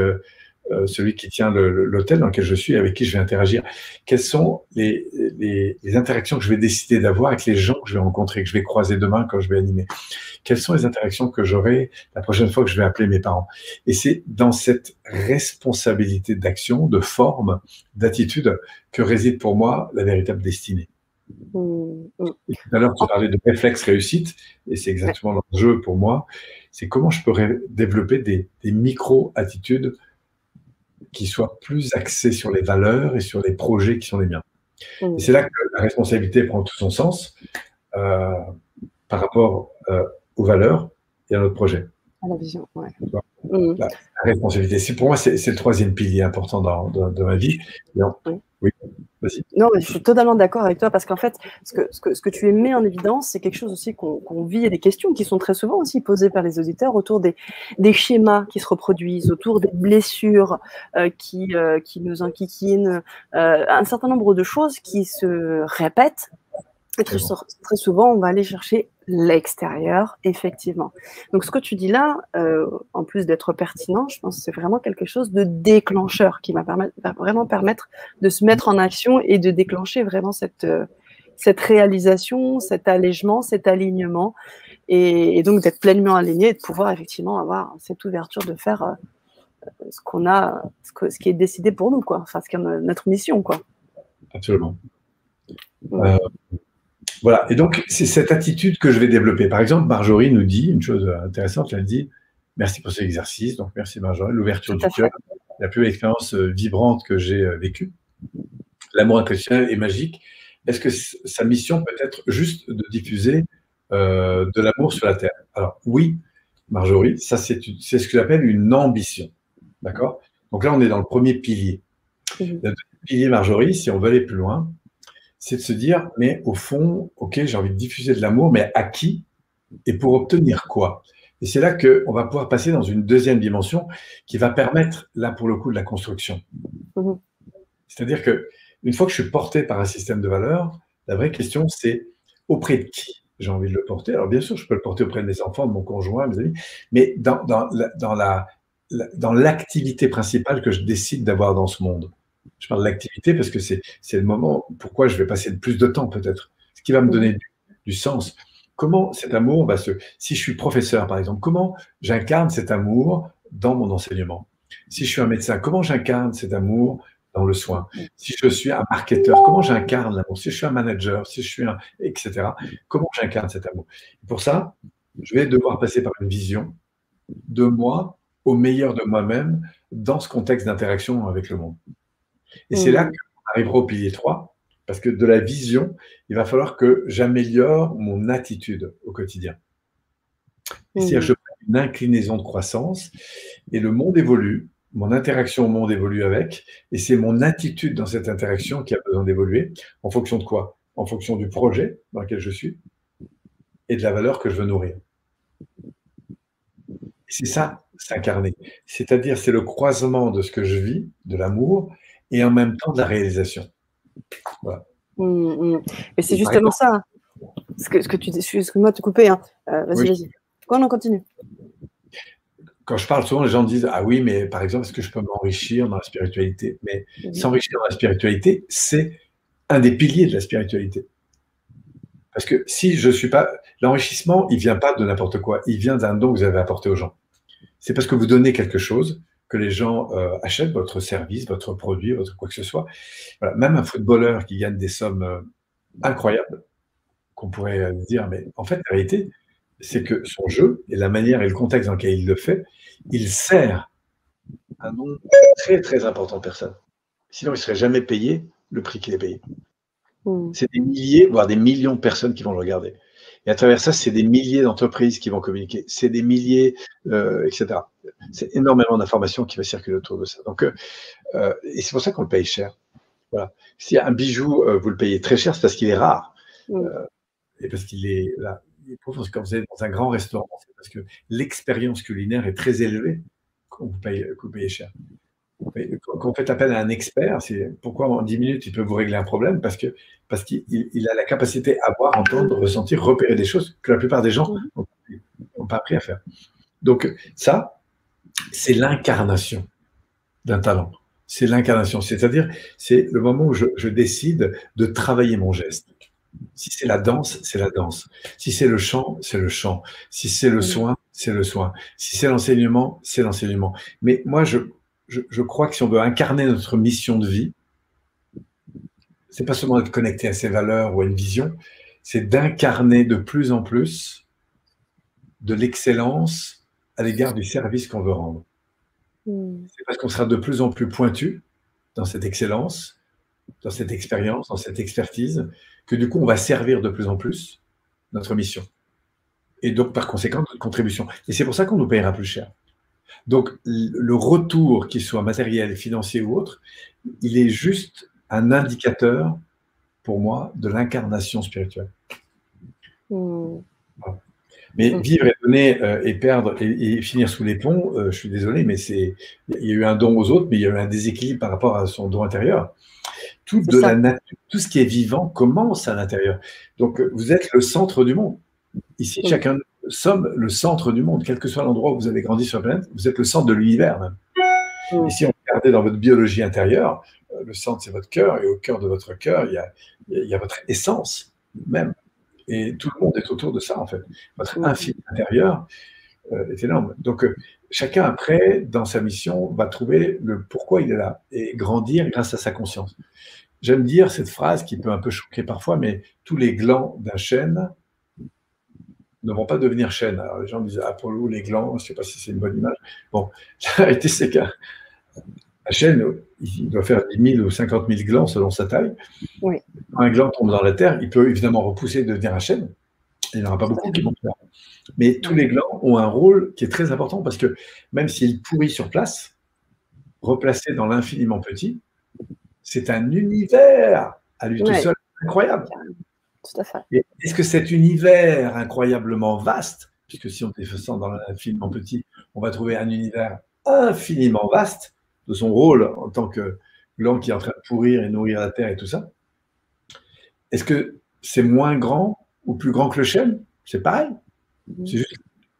celui qui tient l'hôtel dans lequel je suis, avec qui je vais interagir. Quelles sont les interactions que je vais décider d'avoir avec les gens que je vais rencontrer, que je vais croiser demain quand je vais animer? Quelles sont les interactions que j'aurai la prochaine fois que je vais appeler mes parents? Et c'est dans cette responsabilité d'action, de forme, d'attitude que réside pour moi la véritable destinée. Et tout à l'heure, tu parlais de réflexe réussite, et c'est exactement l'enjeu pour moi. C'est comment je pourrais développer des micro-attitudes qui soient plus axées sur les valeurs et sur les projets qui sont les miens. Et c'est là que la responsabilité prend tout son sens par rapport aux valeurs et à notre projet. À la vision, ouais. La responsabilité. Pour moi, c'est le 3e pilier important dans ma vie. Oui, vas-y. Non, mais je suis totalement d'accord avec toi parce qu'en fait, ce que tu mets en évidence, c'est quelque chose aussi qu'on vit et des questions qui sont très souvent aussi posées par les auditeurs autour des schémas qui se reproduisent, autour des blessures qui nous enquiquinent, un certain nombre de choses qui se répètent. Et très souvent, on va aller chercher l'extérieur, effectivement. Donc, ce que tu dis là, en plus d'être pertinent, je pense que c'est vraiment quelque chose de déclencheur qui va vraiment permettre de se mettre en action et de déclencher vraiment cette réalisation, cet allègement, cet alignement, et donc d'être pleinement aligné et de pouvoir effectivement avoir cette ouverture de faire ce qu'on a, ce qui est décidé pour nous, quoi. Enfin, ce qui est notre mission, quoi. Absolument. Voilà, et donc c'est cette attitude que je vais développer. Par exemple, Marjorie nous dit une chose intéressante, elle dit « Merci pour cet exercice », donc merci Marjorie, l'ouverture du cœur, la plus belle expérience vibrante que j'ai vécue. L'amour inconditionnel est magique. Est-ce que sa mission peut être juste de diffuser de l'amour sur la Terre? Alors oui, Marjorie, ça c'est ce que j'appelle une ambition. D'accord? Donc là, on est dans le premier pilier. Le deuxième pilier, Marjorie, si on veut aller plus loin, c'est de se dire, mais au fond, ok, j'ai envie de diffuser de l'amour, mais à qui et pour obtenir quoi? Et c'est là qu'on va pouvoir passer dans une deuxième dimension qui va permettre, là pour le coup, de la construction. C'est-à-dire que une fois que je suis porté par un système de valeurs, la vraie question, c'est auprès de qui j'ai envie de le porter. Alors bien sûr, je peux le porter auprès de mes enfants, de mon conjoint, de mes amis, mais dans l'activité principale que je décide d'avoir dans ce monde. Je parle de l'activité parce que c'est le moment pourquoi je vais passer le plus de temps peut-être, ce qui va me donner du sens. Comment cet amour va si je suis professeur par exemple, comment j'incarne cet amour dans mon enseignement? Si je suis un médecin, comment j'incarne cet amour dans le soin? Si je suis un marketeur, comment j'incarne l'amour? Si je suis un manager, si je suis un etc. Comment j'incarne cet amour? Pour ça, je vais devoir passer par une vision de moi au meilleur de moi-même dans ce contexte d'interaction avec le monde. Et c'est là qu'on arrivera au pilier 3, parce que de la vision, il va falloir que j'améliore mon attitude au quotidien. C'est-à-dire que je prends une inclinaison de croissance et le monde évolue, mon interaction au monde évolue avec, et c'est mon attitude dans cette interaction qui a besoin d'évoluer. En fonction de quoi? En fonction du projet dans lequel je suis et de la valeur que je veux nourrir. C'est ça, s'incarner. C'est-à-dire, c'est le croisement de ce que je vis, de l'amour, et en même temps de la réalisation. Voilà. Et c'est justement ça, ce que tu dis. Excuse-moi de te couper. Hein. Vas-y. On continue. Quand je parle souvent, les gens disent « Ah oui, mais par exemple, est-ce que je peux m'enrichir dans la spiritualité ?» Mais s'enrichir dans la spiritualité, c'est un des piliers de la spiritualité. Parce que si je ne suis pas… L'enrichissement, il ne vient pas de n'importe quoi. Il vient d'un don que vous avez apporté aux gens. C'est parce que vous donnez quelque chose que les gens achètent votre service, votre produit, votre quoi que ce soit. Voilà. Même un footballeur qui gagne des sommes incroyables, qu'on pourrait dire, mais en fait, la réalité, c'est que son jeu et la manière et le contexte dans lequel il le fait, il sert un nombre très, très important de personnes. Sinon, il ne serait jamais payé le prix qu'il est payé. C'est des milliers, voire des millions de personnes qui vont le regarder. Et à travers ça, c'est des milliers d'entreprises qui vont communiquer. C'est des milliers, etc. C'est énormément d'informations qui va circuler autour de ça. Donc, et c'est pour ça qu'on le paye cher. Voilà. Si un bijou, vous le payez très cher, c'est parce qu'il est rare. Et parce qu'il est là. Quand vous êtes dans un grand restaurant, c'est parce que l'expérience culinaire est très élevée que vous payez cher. Quand vous faites appel à un expert, c'est pourquoi en 10 minutes, il peut vous régler un problème parce qu'il a la capacité à voir, entendre, ressentir, repérer des choses que la plupart des gens n'ont pas appris à faire. Donc ça, c'est l'incarnation d'un talent. C'est l'incarnation, c'est-à-dire c'est le moment où je décide de travailler mon geste. Si c'est la danse, c'est la danse. Si c'est le chant, c'est le chant. Si c'est le soin, c'est le soin. Si c'est l'enseignement, c'est l'enseignement. Mais moi, je crois que si on veut incarner notre mission de vie, c'est pas seulement d'être connecté à ses valeurs ou à une vision, c'est d'incarner de plus en plus de l'excellence à l'égard du service qu'on veut rendre. C'est parce qu'on sera de plus en plus pointu dans cette excellence, dans cette expérience, dans cette expertise, que du coup, on va servir de plus en plus notre mission. Et donc, par conséquent, notre contribution. Et c'est pour ça qu'on nous payera plus cher. Donc, le retour, qu'il soit matériel, financier ou autre, il est juste un indicateur, pour moi, de l'incarnation spirituelle. Voilà. Mais vivre et donner et perdre et finir sous les ponts, je suis désolé, mais il y a eu un don aux autres, mais il y a eu un déséquilibre par rapport à son don intérieur. Tout ce qui est vivant commence à l'intérieur. Donc, vous êtes le centre du monde. Ici, chacun de nous sommes le centre du monde, quel que soit l'endroit où vous avez grandi sur la planète, vous êtes le centre de l'univers même. Et si on regardait dans votre biologie intérieure, le centre, c'est votre cœur, et au cœur de votre cœur, il y a votre essence même. Et tout le monde est autour de ça, en fait. Votre infini intérieur est énorme. Donc, chacun, après, dans sa mission, va trouver le pourquoi il est là et grandir grâce à sa conscience. J'aime dire cette phrase qui peut un peu choquer parfois, mais tous les glands d'un chêne ne vont pas devenir chêne. Alors, les gens me disent « Ah, pour nous, les glands, je ne sais pas si c'est une bonne image. » Bon, la réalité, c'est qu'un chêne, il doit faire 10 000 ou 50 000 glands selon sa taille. Oui. Quand un gland tombe dans la terre, il peut évidemment repousser et devenir un chêne. Il n'y en aura pas beaucoup qui vont le faire. Mais tous les glands ont un rôle qui est très important parce que même s'ils pourrissent sur place, replacés dans l'infiniment petit, c'est un univers à lui tout seul incroyable. Tout à fait. Et est-ce que cet univers incroyablement vaste, puisque si on descend dans l'infiniment petit, on va trouver un univers infiniment vaste de son rôle en tant que gland qui est en train de pourrir et nourrir la terre et tout ça, est-ce que c'est moins grand ou plus grand que le chêne? C'est pareil. C'est juste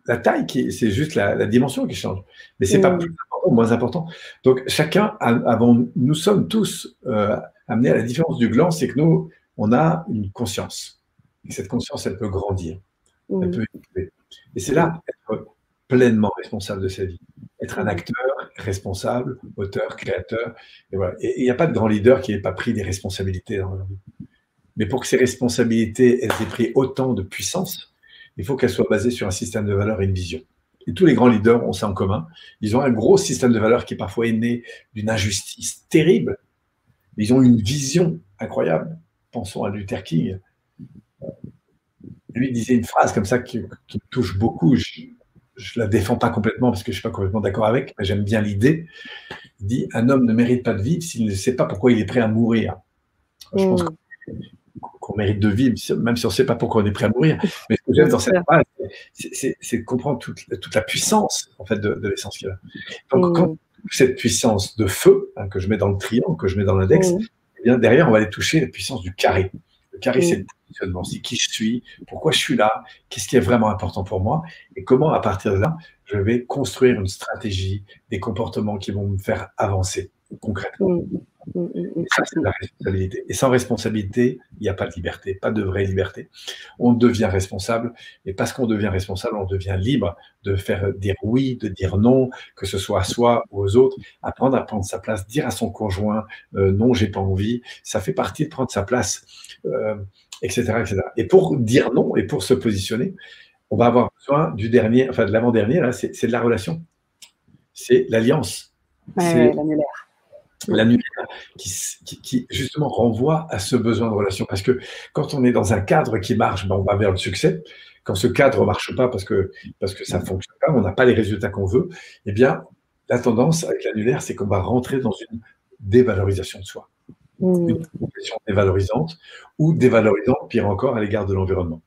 la taille, c'est juste la dimension qui change. Mais ce n'est pas plus important ou moins important. Donc, chacun, nous sommes tous amenés à la différence du gland, c'est que nous, on a une conscience. Et cette conscience, elle peut grandir. Elle peut évoluer. Et c'est là être pleinement responsable de sa vie. Être un acteur responsable, auteur, créateur. Et voilà. Et il n'y a pas de grand leader qui n'ait pas pris des responsabilités dans leur vie. Mais pour que ces responsabilités elles aient pris autant de puissance, il faut qu'elles soient basées sur un système de valeurs et une vision. Et tous les grands leaders ont ça en commun. Ils ont un gros système de valeurs qui parfois est né d'une injustice terrible. Mais ils ont une vision incroyable. Pensons à Luther King. Lui disait une phrase comme ça qui me touche beaucoup. Je ne la défends pas complètement parce que je ne suis pas complètement d'accord avec, mais j'aime bien l'idée. Il dit « Un homme ne mérite pas de vivre s'il ne sait pas pourquoi il est prêt à mourir. » Je pense qu'on mérite de vivre, même si on ne sait pas pourquoi on est prêt à mourir. Mais ce que j'aime dans cette phrase, c'est de comprendre toute la puissance en fait, de l'essence qu'il a. Donc, quand cette puissance de feu, que je mets dans le triangle, que je mets dans l'index, eh bien, derrière, on va aller toucher la puissance du carré. Le carré, c'est le positionnement, c'est qui je suis, pourquoi je suis là, qu'est-ce qui est vraiment important pour moi, et comment, à partir de là, je vais construire une stratégie, des comportements qui vont me faire avancer concrètement. Et ça, c'est de la responsabilité. Et sans responsabilité, il n'y a pas de liberté, pas de vraie liberté. On devient responsable, et parce qu'on devient responsable, on devient libre de faire dire oui, de dire non, que ce soit à soi ou aux autres, apprendre à prendre sa place, dire à son conjoint non, j'ai pas envie, ça fait partie de prendre sa place, etc., etc. Et pour dire non et pour se positionner, on va avoir besoin du dernier, enfin de l'avant-dernier, là, c'est de la relation, c'est l'alliance. C'est l'annulaire. L'annulaire qui justement renvoie à ce besoin de relation. Parce que quand on est dans un cadre qui marche, ben on va vers le succès. Quand ce cadre ne marche pas parce que ça ne fonctionne pas, on n'a pas les résultats qu'on veut, eh bien, la tendance avec l'annulaire, c'est qu'on va rentrer dans une dévalorisation de soi. Une position dévalorisante ou dévalorisante, pire encore, à l'égard de l'environnement.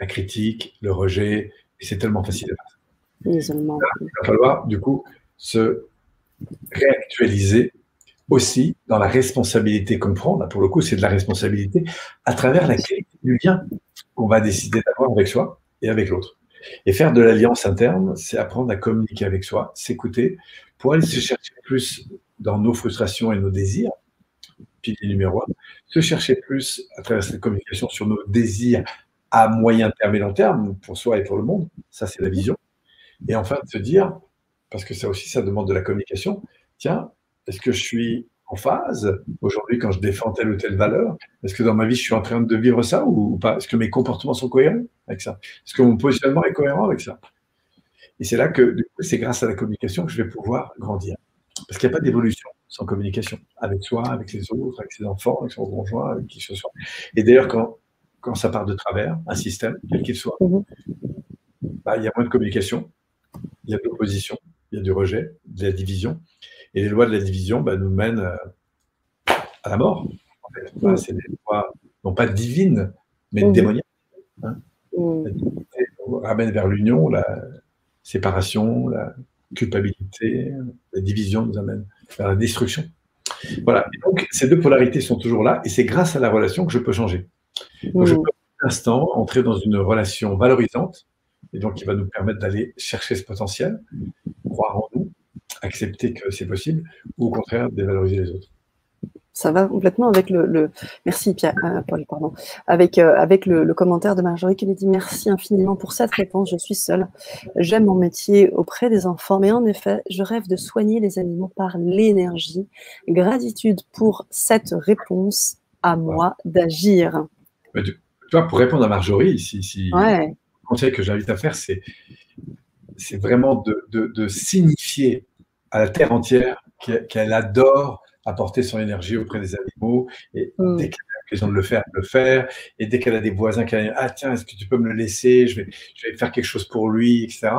La critique, le rejet, et c'est tellement facile à faire. L'isolement. Il va falloir, du coup, se réactualiser aussi dans la responsabilité qu'on prend. Là, pour le coup, c'est de la responsabilité à travers la qualité du lien qu'on va décider d'avoir avec soi et avec l'autre. Et faire de l'alliance interne, c'est apprendre à communiquer avec soi, s'écouter, pour aller se chercher plus dans nos frustrations et nos désirs, pilier numéro 1, se chercher plus à travers cette communication sur nos désirs à moyen terme et long terme, pour soi et pour le monde. Ça, c'est la vision. Et enfin, de se dire, parce que ça aussi, ça demande de la communication. Tiens, est-ce que je suis en phase aujourd'hui quand je défends telle ou telle valeur? Est-ce que dans ma vie, je suis en train de vivre ça ou pas? Est-ce que mes comportements sont cohérents avec ça? Est-ce que mon positionnement est cohérent avec ça? Et c'est là que, du coup, c'est grâce à la communication que je vais pouvoir grandir. Parce qu'il n'y a pas d'évolution sans communication. Avec soi, avec les autres, avec ses enfants, avec son conjoint, avec qui que ce soit. Et d'ailleurs, quand ça part de travers, un système, quel qu'il soit, bah, il y a moins de communication, il y a de l'opposition, il y a du rejet, de la division. Et les lois de la division nous mènent à la mort. En fait. C'est des lois, non pas divines, mais démoniaques. Hein. La divinité nous ramène vers l'union, la séparation, la culpabilité, la division nous amène vers la destruction. Voilà. Et donc, ces deux polarités sont toujours là, et c'est grâce à la relation que je peux changer. Donc, je peux à l'instant entrer dans une relation valorisante, et donc qui va nous permettre d'aller chercher ce potentiel, croire en nous, accepter que c'est possible, ou au contraire, dévaloriser les autres. Ça va complètement avec merci Pierre, Paul, pardon, avec le commentaire de Marjorie qui nous dit merci infiniment pour cette réponse. Je suis seule. J'aime mon métier auprès des enfants, mais en effet, je rêve de soigner les animaux par l'énergie. Gratitude pour cette réponse. À moi d'agir. Tu vois, pour répondre à Marjorie, le conseil que j'invite à faire, c'est vraiment de signifier à la terre entière qu'elle adore apporter son énergie auprès des animaux. Et dès qu'elle l'occasion de le faire. Et dès qu'elle a des voisins qui disent « Ah tiens, est-ce que tu peux me le laisser, je vais faire quelque chose pour lui, etc. »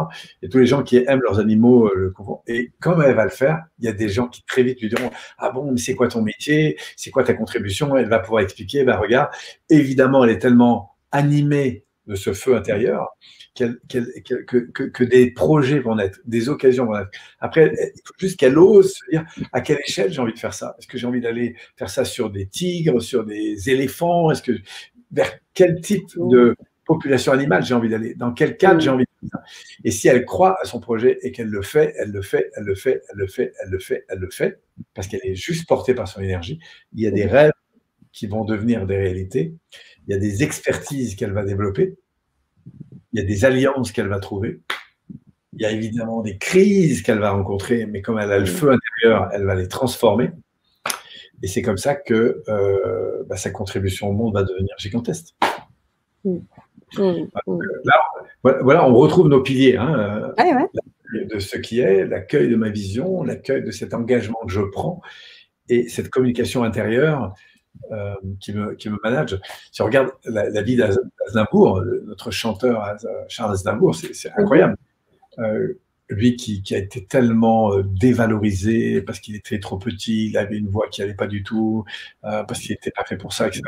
Et tous les gens qui aiment leurs animaux le comprennent. Et comme elle va le faire, il y a des gens qui très vite lui diront « Ah bon, mais c'est quoi ton métier? C'est quoi ta contribution ?» Elle va pouvoir expliquer, bah regarde, évidemment, elle est tellement animée de ce feu intérieur que des projets vont naître, des occasions vont naître. Après, il faut juste qu'elle ose se dire à quelle échelle j'ai envie de faire ça. Est-ce que j'ai envie d'aller faire ça sur des tigres, sur des éléphants? Vers quel type de population animale j'ai envie d'aller? Dans quel cadre j'ai envie de faire ça? Et si elle croit à son projet et qu'elle le fait, elle le fait, elle le fait, elle le fait, elle le fait, elle le fait, parce qu'elle est juste portée par son énergie. Il y a des rêves qui vont devenir des réalités. Il y a des expertises qu'elle va développer. Il y a des alliances qu'elle va trouver. Il y a évidemment des crises qu'elle va rencontrer, mais comme elle a le feu intérieur, elle va les transformer. Et c'est comme ça que sa contribution au monde va devenir gigantesque. Voilà, on retrouve nos piliers. De ce qui est, l'accueil de ma vision, l'accueil de cet engagement que je prends et cette communication intérieure qui me manage. Si on regarde la vie d'Aznavour, notre chanteur Charles Aznavour, c'est incroyable. Lui qui a été tellement dévalorisé parce qu'il était trop petit, il avait une voix qui n'allait pas du tout, parce qu'il n'était pas fait pour ça, etc.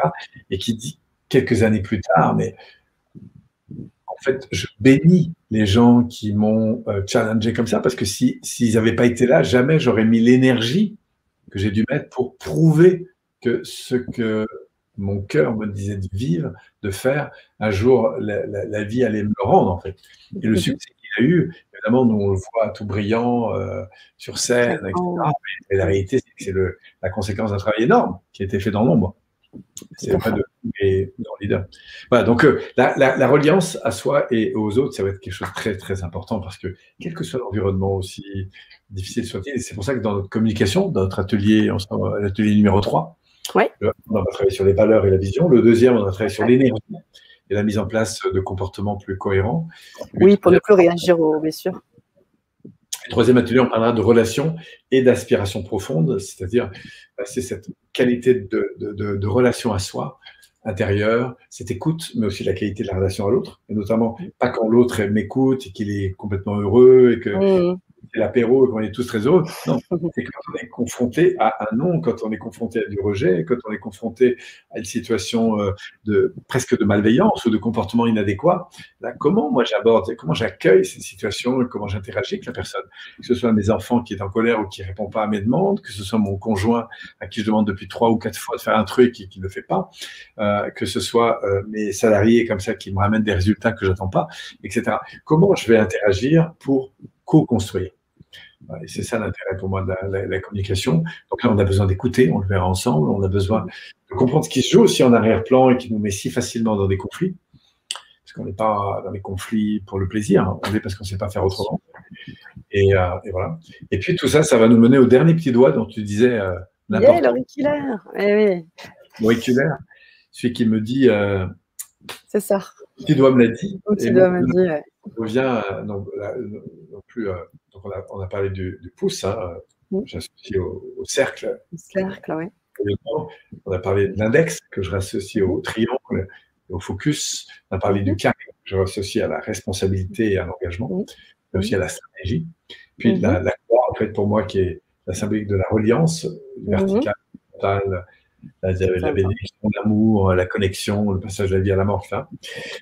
Et qui dit quelques années plus tard, mais en fait, je bénis les gens qui m'ont challengé comme ça, parce que s'ils n'avaient pas été là, jamais j'aurais mis l'énergie que j'ai dû mettre pour prouver que ce que mon cœur me disait de vivre, de faire, un jour, la vie allait me le rendre, en fait. Et le succès qu'il a eu, évidemment, nous, on le voit tout brillant sur scène, etc. Mais la réalité, c'est que c'est la conséquence d'un travail énorme qui a été fait dans l'ombre. C'est pas de dans leader. Voilà, donc la reliance à soi et aux autres, ça va être quelque chose de très, très important parce que, quel que soit l'environnement, aussi difficile soit-il, et c'est pour ça que dans notre communication, dans notre atelier, l'atelier numéro 3, on va travailler sur les valeurs et la vision. Le deuxième, on va travailler sur l'énergie et la mise en place de comportements plus cohérents. Oui, pour ne plus réagir aux blessures. Le troisième atelier, on parlera de relations et d'aspiration profonde, c'est-à-dire c'est cette qualité de relation à soi intérieure, cette écoute, mais aussi la qualité de la relation à l'autre, et notamment pas quand l'autre m'écoute et qu'il est complètement heureux et que c'est l'apéro et qu'on est tous très heureux. Non, c'est quand on est confronté à un non, quand on est confronté à du rejet, quand on est confronté à une situation presque de malveillance ou de comportement inadéquat. Là, comment moi j'aborde, comment j'accueille cette situation et comment j'interagis avec la personne. Que ce soit mes enfants qui est en colère ou qui ne répond pas à mes demandes, que ce soit mon conjoint à qui je demande depuis 3 ou 4 fois de faire un truc et qui ne le fait pas, que ce soit mes salariés comme ça qui me ramènent des résultats que je n'attends pas, etc. Comment je vais interagir pour co-construire. Et c'est ça l'intérêt pour moi de la communication. Donc là, on a besoin d'écouter, on le verra ensemble, on a besoin de comprendre ce qui se joue aussi en arrière-plan et qui nous met si facilement dans des conflits. Parce qu'on n'est pas dans les conflits pour le plaisir, hein. On est parce qu'on ne sait pas faire autrement. Et voilà. Et puis tout ça, ça va nous mener au dernier petit doigt dont tu disais l'auriculaire. L'auriculaire, celui qui me dit c'est ça. Petit doigt me l'a dit. Petit doigt me dit, on revient non plus. Donc on a parlé du pouce, hein, j'associe au cercle. Le cercle, oui. On a parlé de l'index, que je rassocie au triangle, au focus. On a parlé du carré, que je rassocie à la responsabilité et à l'engagement, mais aussi à la stratégie. Puis la croix, en fait, pour moi, qui est la symbolique de la reliance, verticale, horizontale, la bénédiction, l'amour, la connexion, le passage de la vie à la mort, là.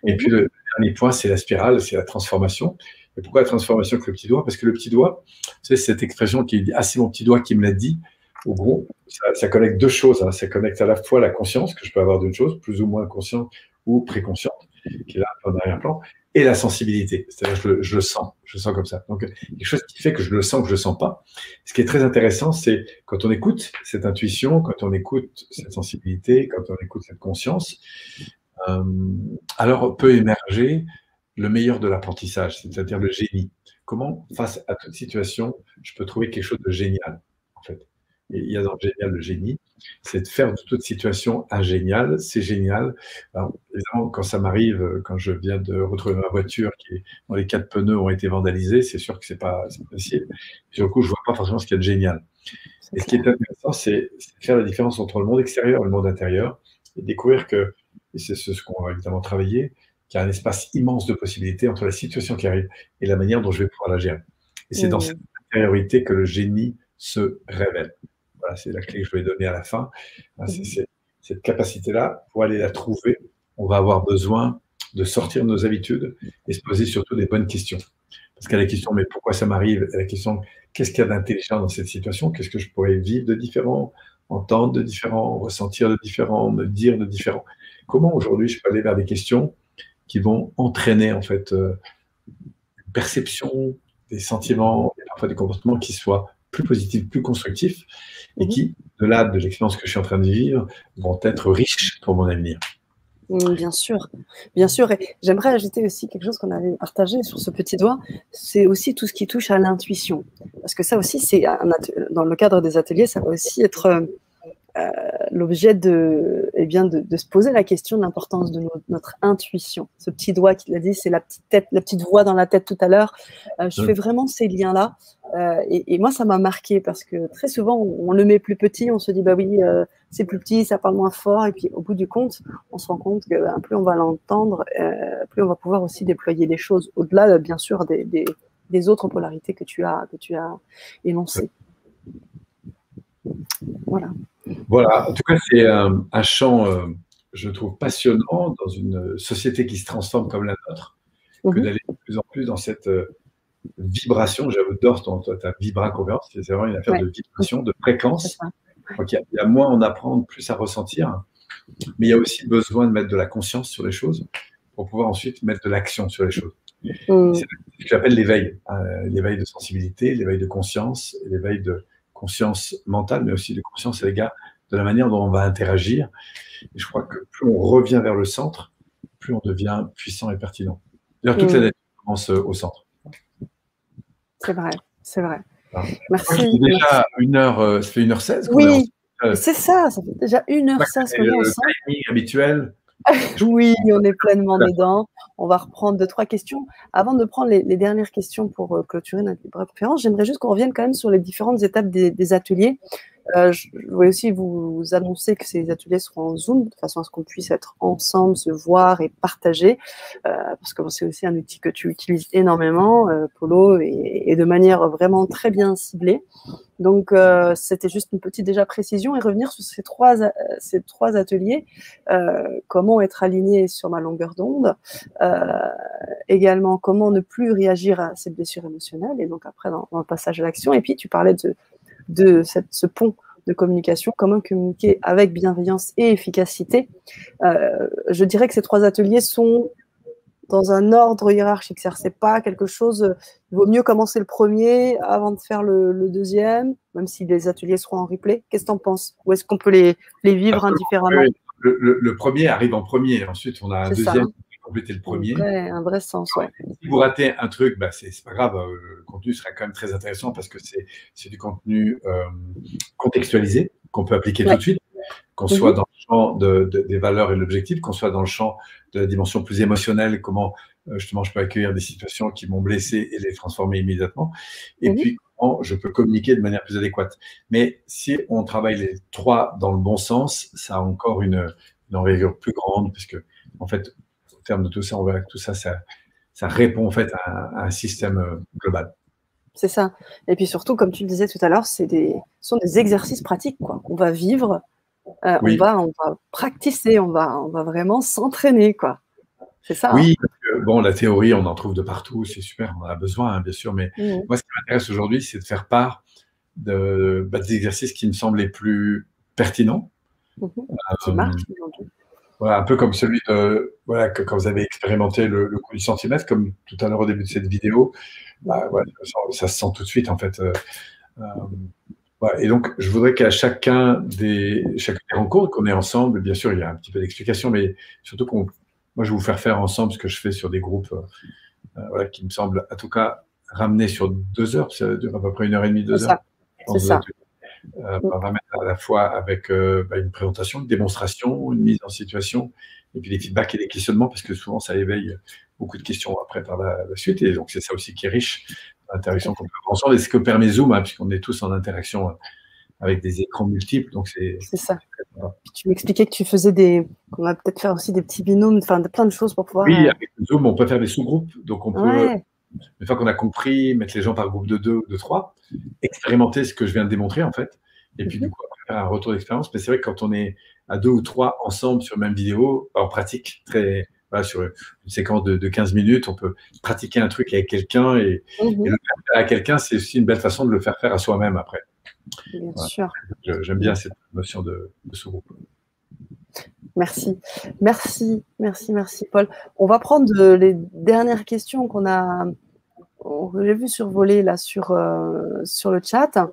Et puis le dernier point, c'est la spirale, c'est la transformation. Et pourquoi la transformation avec le petit doigt? Parce que le petit doigt, c'est cette expression qui dit « Ah, c'est mon petit doigt qui me l'a dit ». Au gros, ça connecte 2 choses. Hein. Ça connecte à la fois la conscience que je peux avoir d'une chose, plus ou moins consciente ou préconsciente, qui est là en arrière-plan, et la sensibilité. C'est-à-dire je le sens comme ça. Donc, quelque chose qui fait que je le sens, que je le sens pas. Ce qui est très intéressant, c'est quand on écoute cette intuition, quand on écoute cette sensibilité, quand on écoute cette conscience, alors peut émerger le meilleur de l'apprentissage, c'est-à-dire le génie. Comment, face à toute situation, je peux trouver quelque chose de génial, en fait. Et il y a dans le génial le génie, c'est de faire de toute situation un génial, c'est génial. Alors, évidemment, quand ça m'arrive, quand je viens de retrouver ma voiture dont les 4 pneus ont été vandalisés, c'est sûr que c'est pas facile. Et sur le coup, je vois pas forcément ce qu'il y a de génial. Et ce qui est intéressant, c'est de faire la différence entre le monde extérieur et le monde intérieur. et découvrir que, et c'est ce qu'on va évidemment travailler, qu'il y a un espace immense de possibilités entre la situation qui arrive et la manière dont je vais pouvoir la gérer. Et c'est dans cette intériorité que le génie se révèle. Voilà, c'est la clé que je vais donner à la fin. C'est cette capacité-là, pour aller la trouver, on va avoir besoin de sortir de nos habitudes et se poser surtout des bonnes questions. Parce qu'à la question, mais pourquoi ça m'arrive? À la question, qu'est-ce qu'il y a d'intelligent dans cette situation? Qu'est-ce que je pourrais vivre de différent, entendre de différent, ressentir de différent, me dire de différent? Comment aujourd'hui je peux aller vers des questions qui vont entraîner en fait une perception, des sentiments, et parfois des comportements qui soient plus positifs, plus constructifs, et qui, de là, de l'expérience que je suis en train de vivre, vont être riches pour mon avenir. Bien sûr, bien sûr. Et j'aimerais ajouter aussi quelque chose qu'on avait partagé sur ce petit doigt, c'est aussi tout ce qui touche à l'intuition. Parce que ça aussi, dans le cadre des ateliers, ça va aussi être l'objet eh de se poser la question de l'importance de notre intuition. Ce petit doigt qui l'a dit, c'est la petite voix dans la tête tout à l'heure. Je fais vraiment ces liens-là. Et moi, ça m'a marqué parce que très souvent, on le met plus petit, on se dit, bah oui, c'est plus petit, ça parle moins fort. Et puis, au bout du compte, on se rend compte que plus on va l'entendre, plus on va pouvoir aussi déployer des choses au-delà, bien sûr, des autres polarités que tu as énoncées. Voilà. Voilà, en tout cas, c'est un champ, je trouve, passionnant dans une société qui se transforme comme la nôtre, que d'aller de plus en plus dans cette vibration. J'adore ta vibra-conférence, c'est vraiment une affaire de vibration, de fréquence. Donc, il y a moins à en apprendre, plus à ressentir, mais il y a aussi besoin de mettre de la conscience sur les choses pour pouvoir ensuite mettre de l'action sur les choses. C'est ce que j'appelle l'éveil, l'éveil de sensibilité, l'éveil de conscience, l'éveil de conscience mentale, mais aussi de conscience à l'égard de la manière dont on va interagir. Et je crois que plus on revient vers le centre, plus on devient puissant et pertinent. D'ailleurs, toute la nature commence au centre. C'est vrai, c'est vrai. Voilà. Merci. Déjà 1h, ça fait 1h16. Oui, c'est ça fait déjà 1h16 qu'on est ensemble. Le timing habituel. Oui, on est pleinement dedans. On va reprendre 2-3 questions. Avant de prendre les dernières questions pour clôturer notre conférence, j'aimerais juste qu'on revienne quand même sur les différentes étapes des ateliers. Je voulais aussi vous annoncer que ces ateliers seront en Zoom, de façon à ce qu'on puisse être ensemble, se voir et partager, parce que c'est aussi un outil que tu utilises énormément, Polo, et de manière vraiment très bien ciblée. Donc, c'était juste une petite déjà précision et revenir sur ces trois ateliers. Comment être aligné sur ma longueur d'onde, également comment ne plus réagir à ces blessures émotionnelles, et donc après dans le passage à l'action. Et puis tu parlais de ce pont de communication, comment communiquer avec bienveillance et efficacité. Je dirais que ces 3 ateliers sont dans un ordre hiérarchique, c'est-à-dire c'est pas quelque chose, il vaut mieux commencer le premier avant de faire le deuxième, même si les ateliers seront en replay. Qu'est-ce que tu en penses? Ou est-ce qu'on peut les vivre indifféremment? Le premier arrive en premier, ensuite on a un deuxième qui compléter le premier. Un vrai sens, ouais. Si vous ratez un truc, bah c'est pas grave, le contenu sera quand même très intéressant parce que c'est du contenu contextualisé qu'on peut appliquer tout de suite, qu'on soit dans le champ des valeurs et de l'objectif, qu'on soit dans le champ de la dimension plus émotionnelle, comment justement je peux accueillir des situations qui m'ont blessé et les transformer immédiatement, et puis comment je peux communiquer de manière plus adéquate. Mais si on travaille les 3 dans le bon sens, ça a encore une envergure plus grande, puisque en fait, au terme de tout ça, on verra que tout ça, ça répond en fait à un système global. C'est ça. Et puis surtout, comme tu le disais tout à l'heure, ce sont des exercices pratiques, quoi. On va vivre, on va pratiquer, on va vraiment s'entraîner, quoi. C'est ça. Oui, parce que bon, la théorie, on en trouve de partout, c'est super, on en a besoin, hein, bien sûr, mais moi, ce qui m'intéresse aujourd'hui, c'est de faire part des exercices qui me semblent les plus pertinents. Qui marchent aujourd'hui. Voilà, un peu comme celui que quand vous avez expérimenté le coup du centimètre, comme tout à l'heure au début de cette vidéo, ça se sent tout de suite en fait. Et donc, je voudrais qu'à chacune des rencontres qu'on ait ensemble, bien sûr, il y a un petit peu d'explication, mais surtout moi, je vais vous faire ensemble ce que je fais sur des groupes qui me semblent, en tout cas, ramener sur 2 heures, ça dure à peu près 1h30, 2 heures. C'est ça. On va mettre à la fois avec une présentation, une démonstration, une mise en situation, et puis des feedbacks et des questionnements, parce que souvent ça éveille beaucoup de questions après par la suite, et donc c'est ça aussi qui est riche, l'interaction qu'on peut avoir ensemble, et ce que permet Zoom, puisqu'on est tous en interaction avec des écrans multiples. Donc, c'est ça. Tu m'expliquais que tu faisais qu'on va peut-être faire aussi des petits binômes, enfin, plein de choses pour pouvoir… Oui, avec Zoom, on peut faire des sous-groupes. Donc, on peut, ouais. une fois qu'on a compris, mettre les gens par groupe de 2 ou de 3, expérimenter ce que je viens de démontrer, en fait. Et puis, du coup, après, faire un retour d'expérience. Mais c'est vrai que quand on est à 2 ou 3 ensemble sur la même vidéo, on pratique sur une séquence de 15 minutes, on peut pratiquer un truc avec quelqu'un et le faire à quelqu'un, c'est aussi une belle façon de le faire à soi-même après. Bien sûr. J'aime bien cette notion de sous-groupe. Merci, Paul. On va prendre les dernières questions que j'ai vu survoler là sur le chat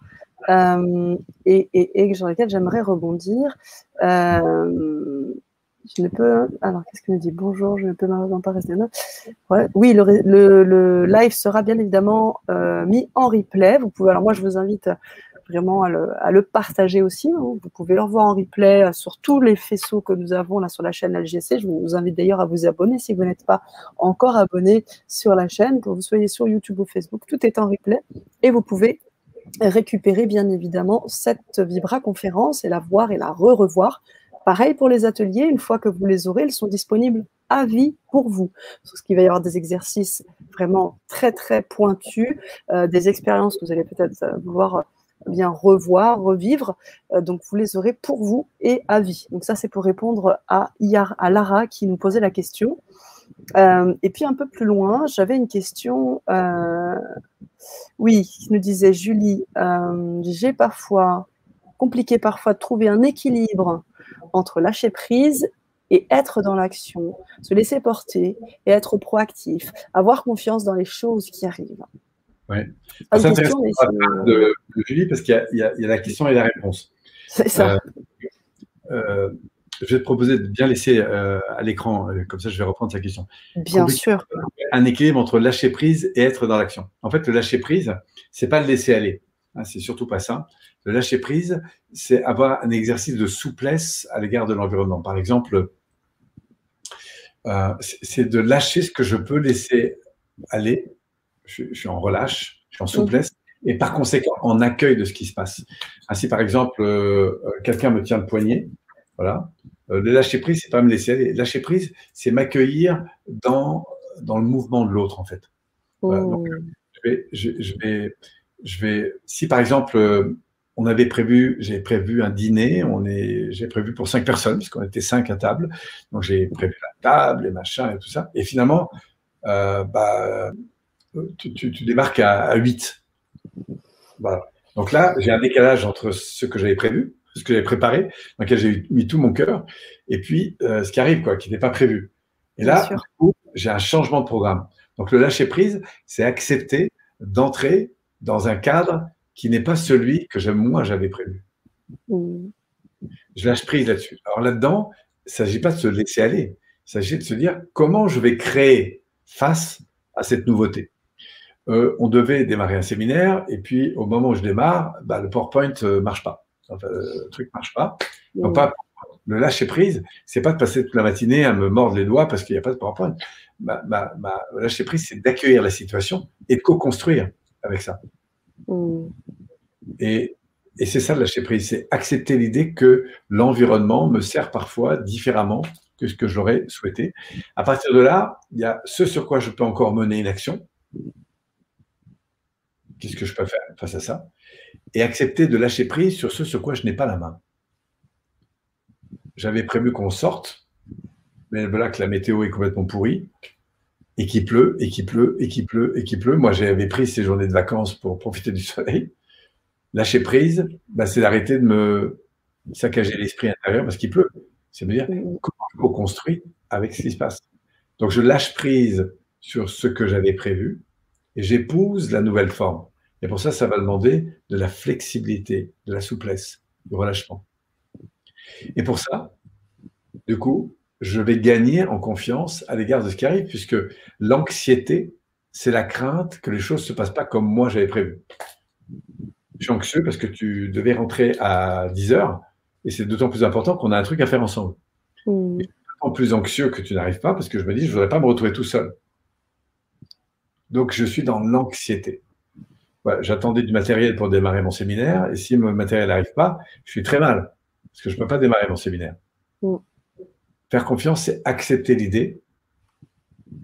et sur lesquelles j'aimerais rebondir. Alors, qu'est-ce qu'il nous dit? Bonjour, je ne peux malheureusement pas rester là. Ouais, oui, le live sera bien évidemment mis en replay. Vous pouvez, alors moi, je vous invite vraiment à le partager aussi. Hein. Vous pouvez le revoir en replay sur tous les faisceaux que nous avons là sur la chaîne LGC. Je vous invite d'ailleurs à vous abonner si vous n'êtes pas encore abonné sur la chaîne, que vous soyez sur YouTube ou Facebook. Tout est en replay et vous pouvez récupérer bien évidemment cette Vibra conférence et la voir et la revoir. Pareil pour les ateliers, une fois que vous les aurez, ils sont disponibles à vie pour vous. Parce qu'il va y avoir des exercices vraiment très, très pointus, des expériences que vous allez peut-être vouloir bien revoir, revivre. Donc, vous les aurez pour vous et à vie. Donc, ça, c'est pour répondre à Lara qui nous posait la question. Et puis, un peu plus loin, j'avais une question. Oui, qui nous disait Julie, j'ai compliqué parfois de trouver un équilibre entre lâcher prise et être dans l'action, se laisser porter et être proactif, avoir confiance dans les choses qui arrivent. Oui. C'est intéressant de Julie parce qu'il y a la question et la réponse. C'est ça. Je vais te proposer de bien laisser à l'écran, comme ça je vais reprendre sa question. Bien sûr. Un équilibre entre lâcher prise et être dans l'action. En fait, le lâcher prise, c'est pas le laisser aller. Hein, c'est surtout pas ça. Le lâcher prise, c'est avoir un exercice de souplesse à l'égard de l'environnement. Par exemple, c'est de lâcher ce que je peux laisser aller. Je suis en relâche, je suis en souplesse, et par conséquent en accueil de ce qui se passe. Ainsi, par exemple, quelqu'un me tient le poignet, voilà. Le lâcher prise, c'est pas me laisser aller. Lâcher prise, c'est m'accueillir dans le mouvement de l'autre, en fait. Voilà. Donc, si par exemple, j'ai prévu un dîner, j'ai prévu pour 5 personnes, puisqu'on était 5 à table, donc j'ai prévu la table, les machins et tout ça, et finalement, tu débarques à 8. Voilà. Donc là, j'ai un décalage entre ce que j'avais prévu, ce que j'avais préparé, dans lequel j'ai mis tout mon cœur, et puis ce qui arrive, qui n'est pas prévu. Et là, du coup, j'ai un changement de programme. Donc le lâcher prise, c'est accepter d'entrer dans un cadre qui n'est pas celui que moi j'avais prévu. Je lâche prise là-dessus. Alors là-dedans, il ne s'agit pas de se laisser aller. Il s'agit de se dire comment je vais créer face à cette nouveauté. On devait démarrer un séminaire et puis au moment où je démarre, le PowerPoint ne marche pas. Enfin, le truc ne marche pas. Donc, le lâcher prise, c'est pas de passer toute la matinée à me mordre les doigts parce qu'il n'y a pas de PowerPoint. Le lâcher prise, c'est d'accueillir la situation et de co-construire avec ça. Et c'est ça le lâcher prise, c'est accepter l'idée que l'environnement me sert parfois différemment que ce que j'aurais souhaité. À partir de là, il y a ce sur quoi je peux encore mener une action. Qu'est-ce que je peux faire face à ça? Et accepter de lâcher prise sur ce sur quoi je n'ai pas la main. J'avais prévu qu'on sorte, mais voilà que la météo est complètement pourrie, et qu'il pleut, et qu'il pleut, et qu'il pleut, et qu'il pleut. Moi, j'avais pris ces journées de vacances pour profiter du soleil. Lâcher prise, c'est d'arrêter de me saccager l'esprit intérieur parce qu'il pleut. C'est me dire comment je co-construis avec ce qui se passe. Donc, je lâche prise sur ce que j'avais prévu et j'épouse la nouvelle forme. Et pour ça, ça va demander de la flexibilité, de la souplesse, du relâchement. Et pour ça, du coup, je vais gagner en confiance à l'égard de ce qui arrive, puisque l'anxiété, c'est la crainte que les choses ne se passent pas comme moi j'avais prévu. Je suis anxieux parce que tu devais rentrer à 10h, et c'est d'autant plus important qu'on a un truc à faire ensemble. Et je suis d'autant plus anxieux que tu n'arrives pas, parce que je me dis, je ne voudrais pas me retrouver tout seul. Donc, je suis dans l'anxiété. Ouais, j'attendais du matériel pour démarrer mon séminaire, et si mon matériel n'arrive pas, je suis très mal, parce que je ne peux pas démarrer mon séminaire. Mm. Faire confiance, c'est accepter l'idée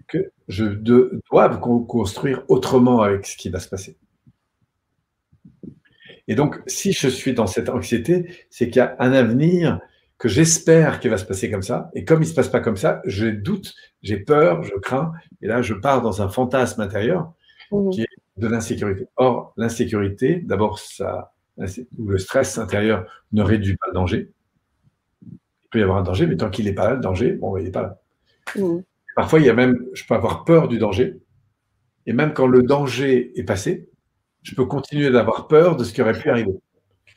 que je dois construire autrement avec ce qui va se passer. Et donc, si je suis dans cette anxiété, c'est qu'il y a un avenir que j'espère qu'il va se passer comme ça. Et comme il ne se passe pas comme ça, je doute, j'ai peur, je crains. Et là, je pars dans un fantasme intérieur qui est de l'insécurité. Or, l'insécurité, d'abord, le stress intérieur ne réduit pas le danger. Il peut y avoir un danger, mais tant qu'il n'est pas là, le danger, bon, il n'est pas là. Parfois, je peux avoir peur du danger. Et même quand le danger est passé, je peux continuer d'avoir peur de ce qui aurait pu arriver.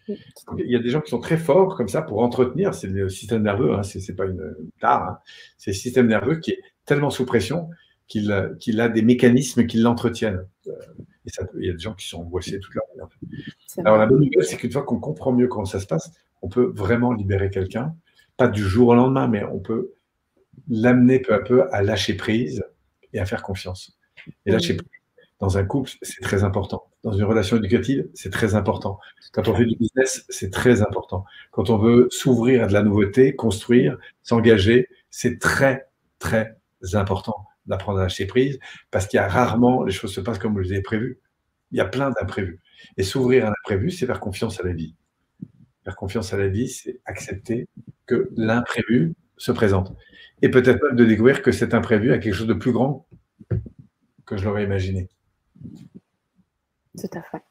Il y a des gens qui sont très forts comme ça pour entretenir, c'est le système nerveux, hein, c'est pas une tare, hein, c'est le système nerveux qui est tellement sous pression qu'il a des mécanismes qui l'entretiennent. Et il y a des gens qui sont angoissés toute leur vie. En fait. Alors la bonne nouvelle, c'est qu'une fois qu'on comprend mieux comment ça se passe, on peut vraiment libérer quelqu'un, pas du jour au lendemain, mais on peut l'amener peu à peu à lâcher prise et à faire confiance. Et lâcher prise dans un couple, c'est très important. Dans une relation éducative, c'est très important. Quand on fait du business, c'est très important. Quand on veut s'ouvrir à de la nouveauté, construire, s'engager, c'est très, très important d'apprendre à lâcher prise parce qu'il y a rarement, les choses se passent comme vous les avez prévues. Il y a plein d'imprévus. Et s'ouvrir à l'imprévu, c'est faire confiance à la vie. Faire confiance à la vie, c'est accepter que l'imprévu se présente. Et peut-être même de découvrir que cet imprévu a quelque chose de plus grand que je l'aurais imaginé. Tout à fait.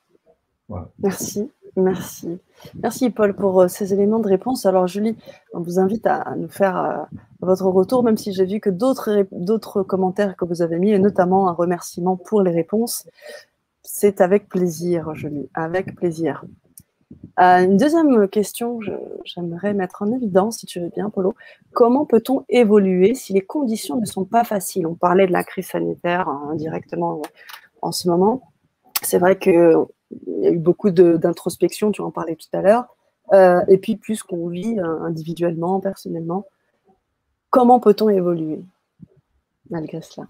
Voilà. Merci. Merci Paul pour ces éléments de réponse. Alors Julie, on vous invite à nous faire votre retour, même si j'ai vu que d'autres commentaires que vous avez mis, et notamment un remerciement pour les réponses. C'est avec plaisir, Julie, avec plaisir. Une deuxième question, j'aimerais mettre en évidence, si tu veux bien, Paulo. Comment peut-on évoluer si les conditions ne sont pas faciles? On parlait de la crise sanitaire directement en ce moment. C'est vrai qu'il y a eu beaucoup d'introspection, tu en parlais tout à l'heure. Et puis, plus qu'on vit individuellement, personnellement, comment peut-on évoluer malgré cela?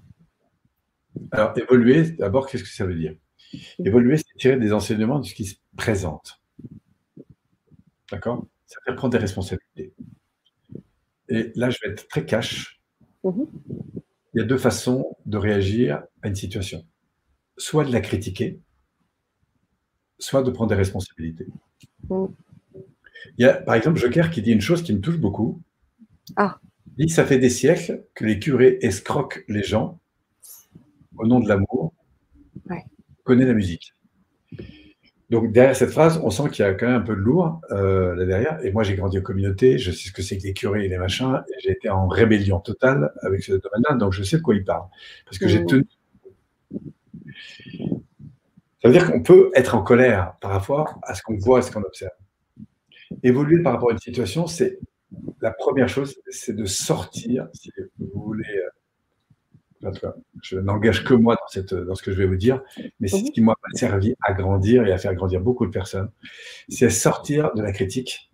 Alors, évoluer, d'abord, qu'est-ce que ça veut dire? Évoluer, c'est tirer des enseignements de ce qui se présente. D'accord? Ça veut dire prendre des responsabilités. Et là, je vais être très cash. Il y a deux façons de réagir à une situation. Soit de la critiquer, soit de prendre des responsabilités. Il y a, par exemple, Joker qui dit une chose qui me touche beaucoup. Il dit, ça fait des siècles que les curés escroquent les gens au nom de l'amour. Connaît la musique. Donc, derrière cette phrase, on sent qu'il y a quand même un peu de lourd là derrière. Et moi, j'ai grandi en communauté, je sais ce que c'est que les curés et les machins, et j'ai été en rébellion totale avec ce domaine-là, donc je sais de quoi il parle. Parce que j'ai tenu. Ça veut dire qu'on peut être en colère par rapport à ce qu'on voit et ce qu'on observe. Évoluer par rapport à une situation, c'est la première chose, c'est de sortir, si vous voulez. Je n'engage que moi dans ce que je vais vous dire, mais c'est ce qui m'a servi à grandir et à faire grandir beaucoup de personnes. C'est sortir de la critique,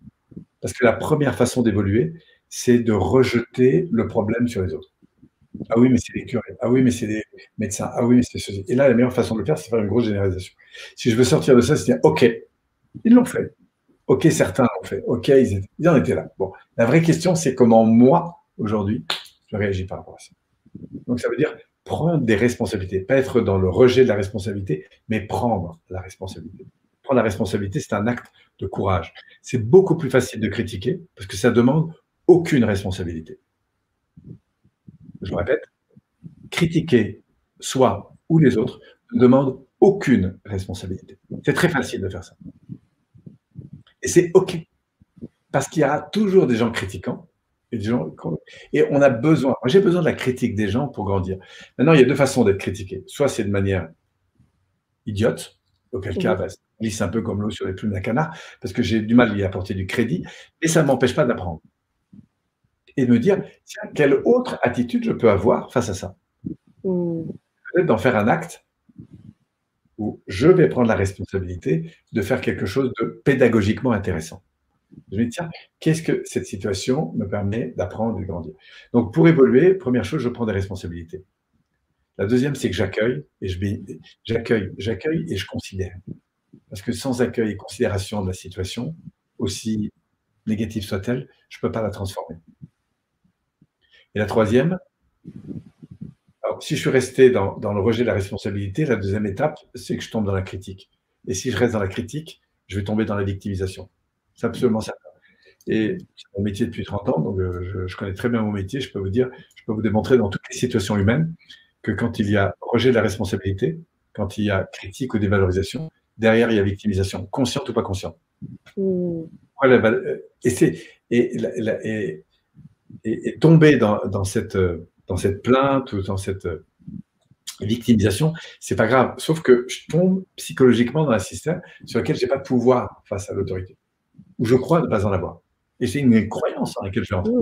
parce que la première façon d'évoluer, c'est de rejeter le problème sur les autres. Ah oui, mais c'est les curés. Ah oui, mais c'est les médecins. Ah oui, mais c'est ceci. Et là, la meilleure façon de le faire, c'est faire une grosse généralisation. Si je veux sortir de ça, c'est dire, OK, ils l'ont fait. OK, certains l'ont fait. OK, ils en étaient là. Bon, la vraie question, c'est comment moi, aujourd'hui, je réagis par rapport à ça. Donc, ça veut dire prendre des responsabilités, pas être dans le rejet de la responsabilité, mais prendre la responsabilité. Prendre la responsabilité, c'est un acte de courage. C'est beaucoup plus facile de critiquer parce que ça demande aucune responsabilité. Je le répète, critiquer soi ou les autres ne demande aucune responsabilité. C'est très facile de faire ça. Et c'est OK. Parce qu'il y aura toujours des gens critiquants. Et on a besoin, moi j'ai besoin de la critique des gens pour grandir. Maintenant, il y a deux façons d'être critiqué. Soit c'est de manière idiote, auquel cas, ça glisse un peu comme l'eau sur les plumes d'un canard, parce que j'ai du mal à y apporter du crédit, et ça ne m'empêche pas d'apprendre. Et de me dire, tiens, quelle autre attitude je peux avoir face à ça? Peut-être d'en faire un acte où je vais prendre la responsabilité de faire quelque chose de pédagogiquement intéressant. Je me dis, tiens, qu'est-ce que cette situation me permet d'apprendre et de grandir? Donc, pour évoluer, première chose, je prends des responsabilités. La deuxième, c'est que j'accueille et j'accueille et je considère. Parce que sans accueil et considération de la situation, aussi négative soit-elle, je ne peux pas la transformer. Et la troisième, alors, si je suis resté dans le rejet de la responsabilité, la deuxième étape, c'est que je tombe dans la critique. Et si je reste dans la critique, je vais tomber dans la victimisation. C'est absolument certain. Et c'est mon métier depuis 30 ans, donc je connais très bien mon métier. Je peux vous dire, je peux vous démontrer dans toutes les situations humaines que quand il y a rejet de la responsabilité, quand il y a critique ou dévalorisation, derrière, il y a victimisation, consciente ou pas consciente. Et tomber dans cette plainte ou dans cette victimisation, c'est pas grave. Sauf que je tombe psychologiquement dans un système sur lequel j'ai pas de pouvoir face à l'autorité, ou je crois ne pas en avoir. Et c'est une croyance dans laquelle je vais entrer.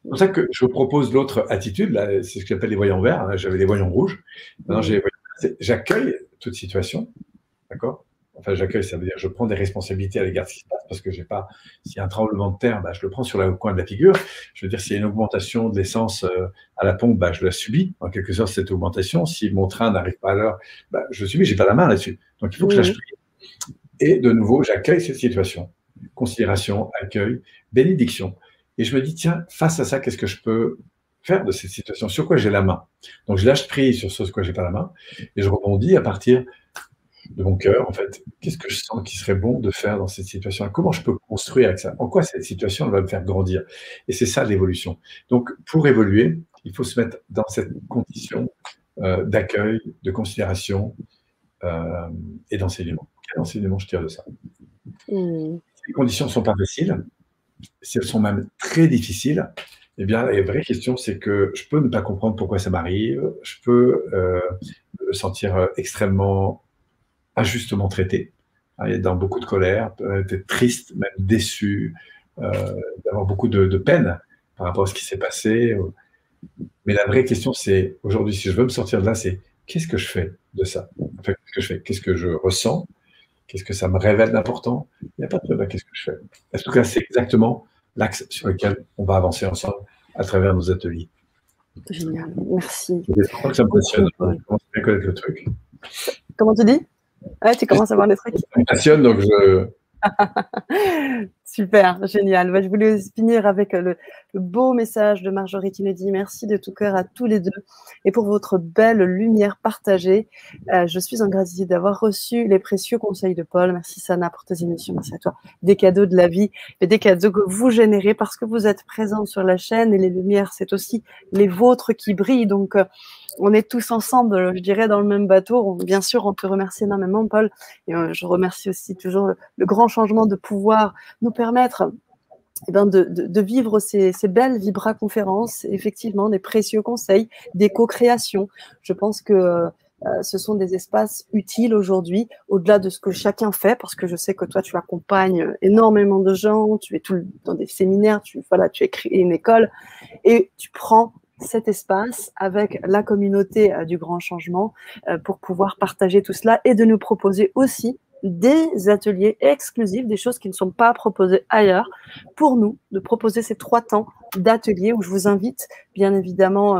C'est pour ça que je vous propose l'autre attitude, là, c'est ce que j'appelle les voyants verts. Hein, j'avais les voyants rouges. Maintenant, j'ai les voyants verts. J'accueille toute situation, d'accord? Enfin, j'accueille, ça veut dire je prends des responsabilités à l'égard de ce qui se passe, parce que j'ai pas, s'il y a un tremblement de terre, bah, je le prends sur le coin de la figure. Je veux dire, s'il y a une augmentation de l'essence à la pompe, bah, je la subis, en quelque sorte, cette augmentation. Si mon train n'arrive pas à l'heure, bah, je subis, j'ai pas la main là-dessus. Donc, il faut que je lâche prise. Et de nouveau, j'accueille cette situation. Considération, accueil, bénédiction. Et je me dis, tiens, face à ça, qu'est-ce que je peux faire de cette situation? Sur quoi j'ai la main? Donc, je lâche prise sur ce sur quoi j'ai pas la main, et je rebondis à partir de mon cœur, en fait. Qu'est-ce que je sens qui serait bon de faire dans cette situation? Comment je peux construire avec ça? En quoi cette situation elle va me faire grandir? Et c'est ça l'évolution. Donc, pour évoluer, il faut se mettre dans cette condition d'accueil, de considération et d'enseignement. Quel enseignement je tire de ça? Les conditions ne sont pas faciles, si elles sont même très difficiles, eh bien, la vraie question, c'est que je peux ne pas comprendre pourquoi ça m'arrive, je peux me sentir extrêmement injustement traité, dans beaucoup de colère, être triste, même déçu, d'avoir beaucoup de peine par rapport à ce qui s'est passé. Mais la vraie question, c'est, aujourd'hui, si je veux me sortir de là, c'est qu'est-ce que je fais de ça? Enfin, qu'est-ce que je fais? Qu'est-ce que je ressens? Qu'est-ce que ça me révèle d'important? Il n'y a pas de problème, qu'est-ce que je fais? En tout cas, c'est exactement l'axe sur lequel on va avancer ensemble à travers nos ateliers. Génial, merci. Je crois que ça me passionne. Je commence à connaître le truc. Comment tu dis? Ouais, tu commences à voir les trucs. Ça me passionne, donc je... Super, génial. Je voulais finir avec le beau message de Marjorie qui nous dit merci de tout cœur à tous les deux et pour votre belle lumière partagée. Je suis en gratitude d'avoir reçu les précieux conseils de Paul. Merci Sana pour tes émissions. Merci à toi. Des cadeaux de la vie et des cadeaux que vous générez parce que vous êtes présents sur la chaîne et les lumières, c'est aussi les vôtres qui brillent. Donc, on est tous ensemble, je dirais, dans le même bateau. Bien sûr, on te remercie énormément, Paul. Et je remercie aussi toujours le grand changement de pouvoir nous permettre de vivre ces belles Vibra-conférences, effectivement, des précieux conseils, des co-créations. Je pense que ce sont des espaces utiles aujourd'hui, au-delà de ce que chacun fait, parce que je sais que toi, tu accompagnes énormément de gens, tu es dans des séminaires, tu as créé une école, et tu prends cet espace avec la communauté du grand changement pour pouvoir partager tout cela et de nous proposer aussi des ateliers exclusifs, des choses qui ne sont pas proposées ailleurs, pour nous, de proposer ces 3 temps d'ateliers où je vous invite bien évidemment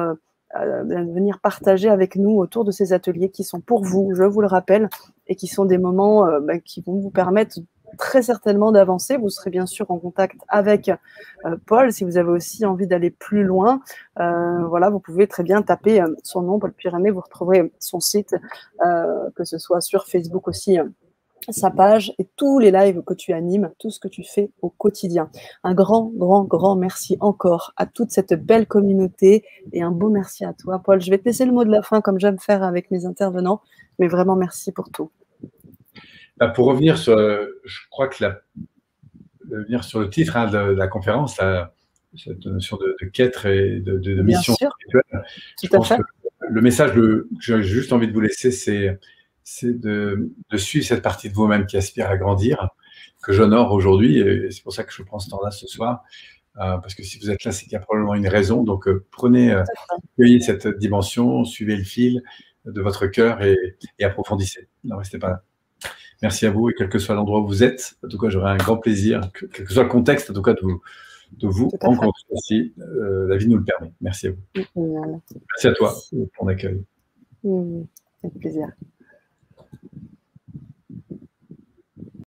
à venir partager avec nous autour de ces ateliers qui sont pour vous, je vous le rappelle, et qui sont des moments qui vont vous permettre très certainement d'avancer. Vous serez bien sûr en contact avec Paul. Si vous avez aussi envie d'aller plus loin, vous pouvez très bien taper son nom, Paul Pyrénées, vous retrouverez son site, que ce soit sur Facebook aussi, sa page et tous les lives que tu animes, tout ce que tu fais au quotidien. Un grand, grand, grand merci encore à toute cette belle communauté et un beau merci à toi, Paul. Je vais te laisser le mot de la fin comme j'aime faire avec mes intervenants, mais vraiment merci pour tout. Pour revenir sur, je crois que revenir sur le titre de la conférence, cette notion de quête et de mission spirituelle, je pense que le message que j'ai juste envie de vous laisser, c'est de suivre cette partie de vous-même qui aspire à grandir, que j'honore aujourd'hui, et c'est pour ça que je prends ce temps-là ce soir, parce que si vous êtes là, c'est qu'il y a probablement une raison, donc accueillez cette dimension, suivez le fil de votre cœur et approfondissez, ne restez pas là. Merci à vous, et quel que soit l'endroit où vous êtes, en tout cas, j'aurai un grand plaisir, quel que soit le contexte, en tout cas, de vous rencontrer si la vie nous le permet. Merci à vous. Merci à toi pour ton accueil. Avec plaisir.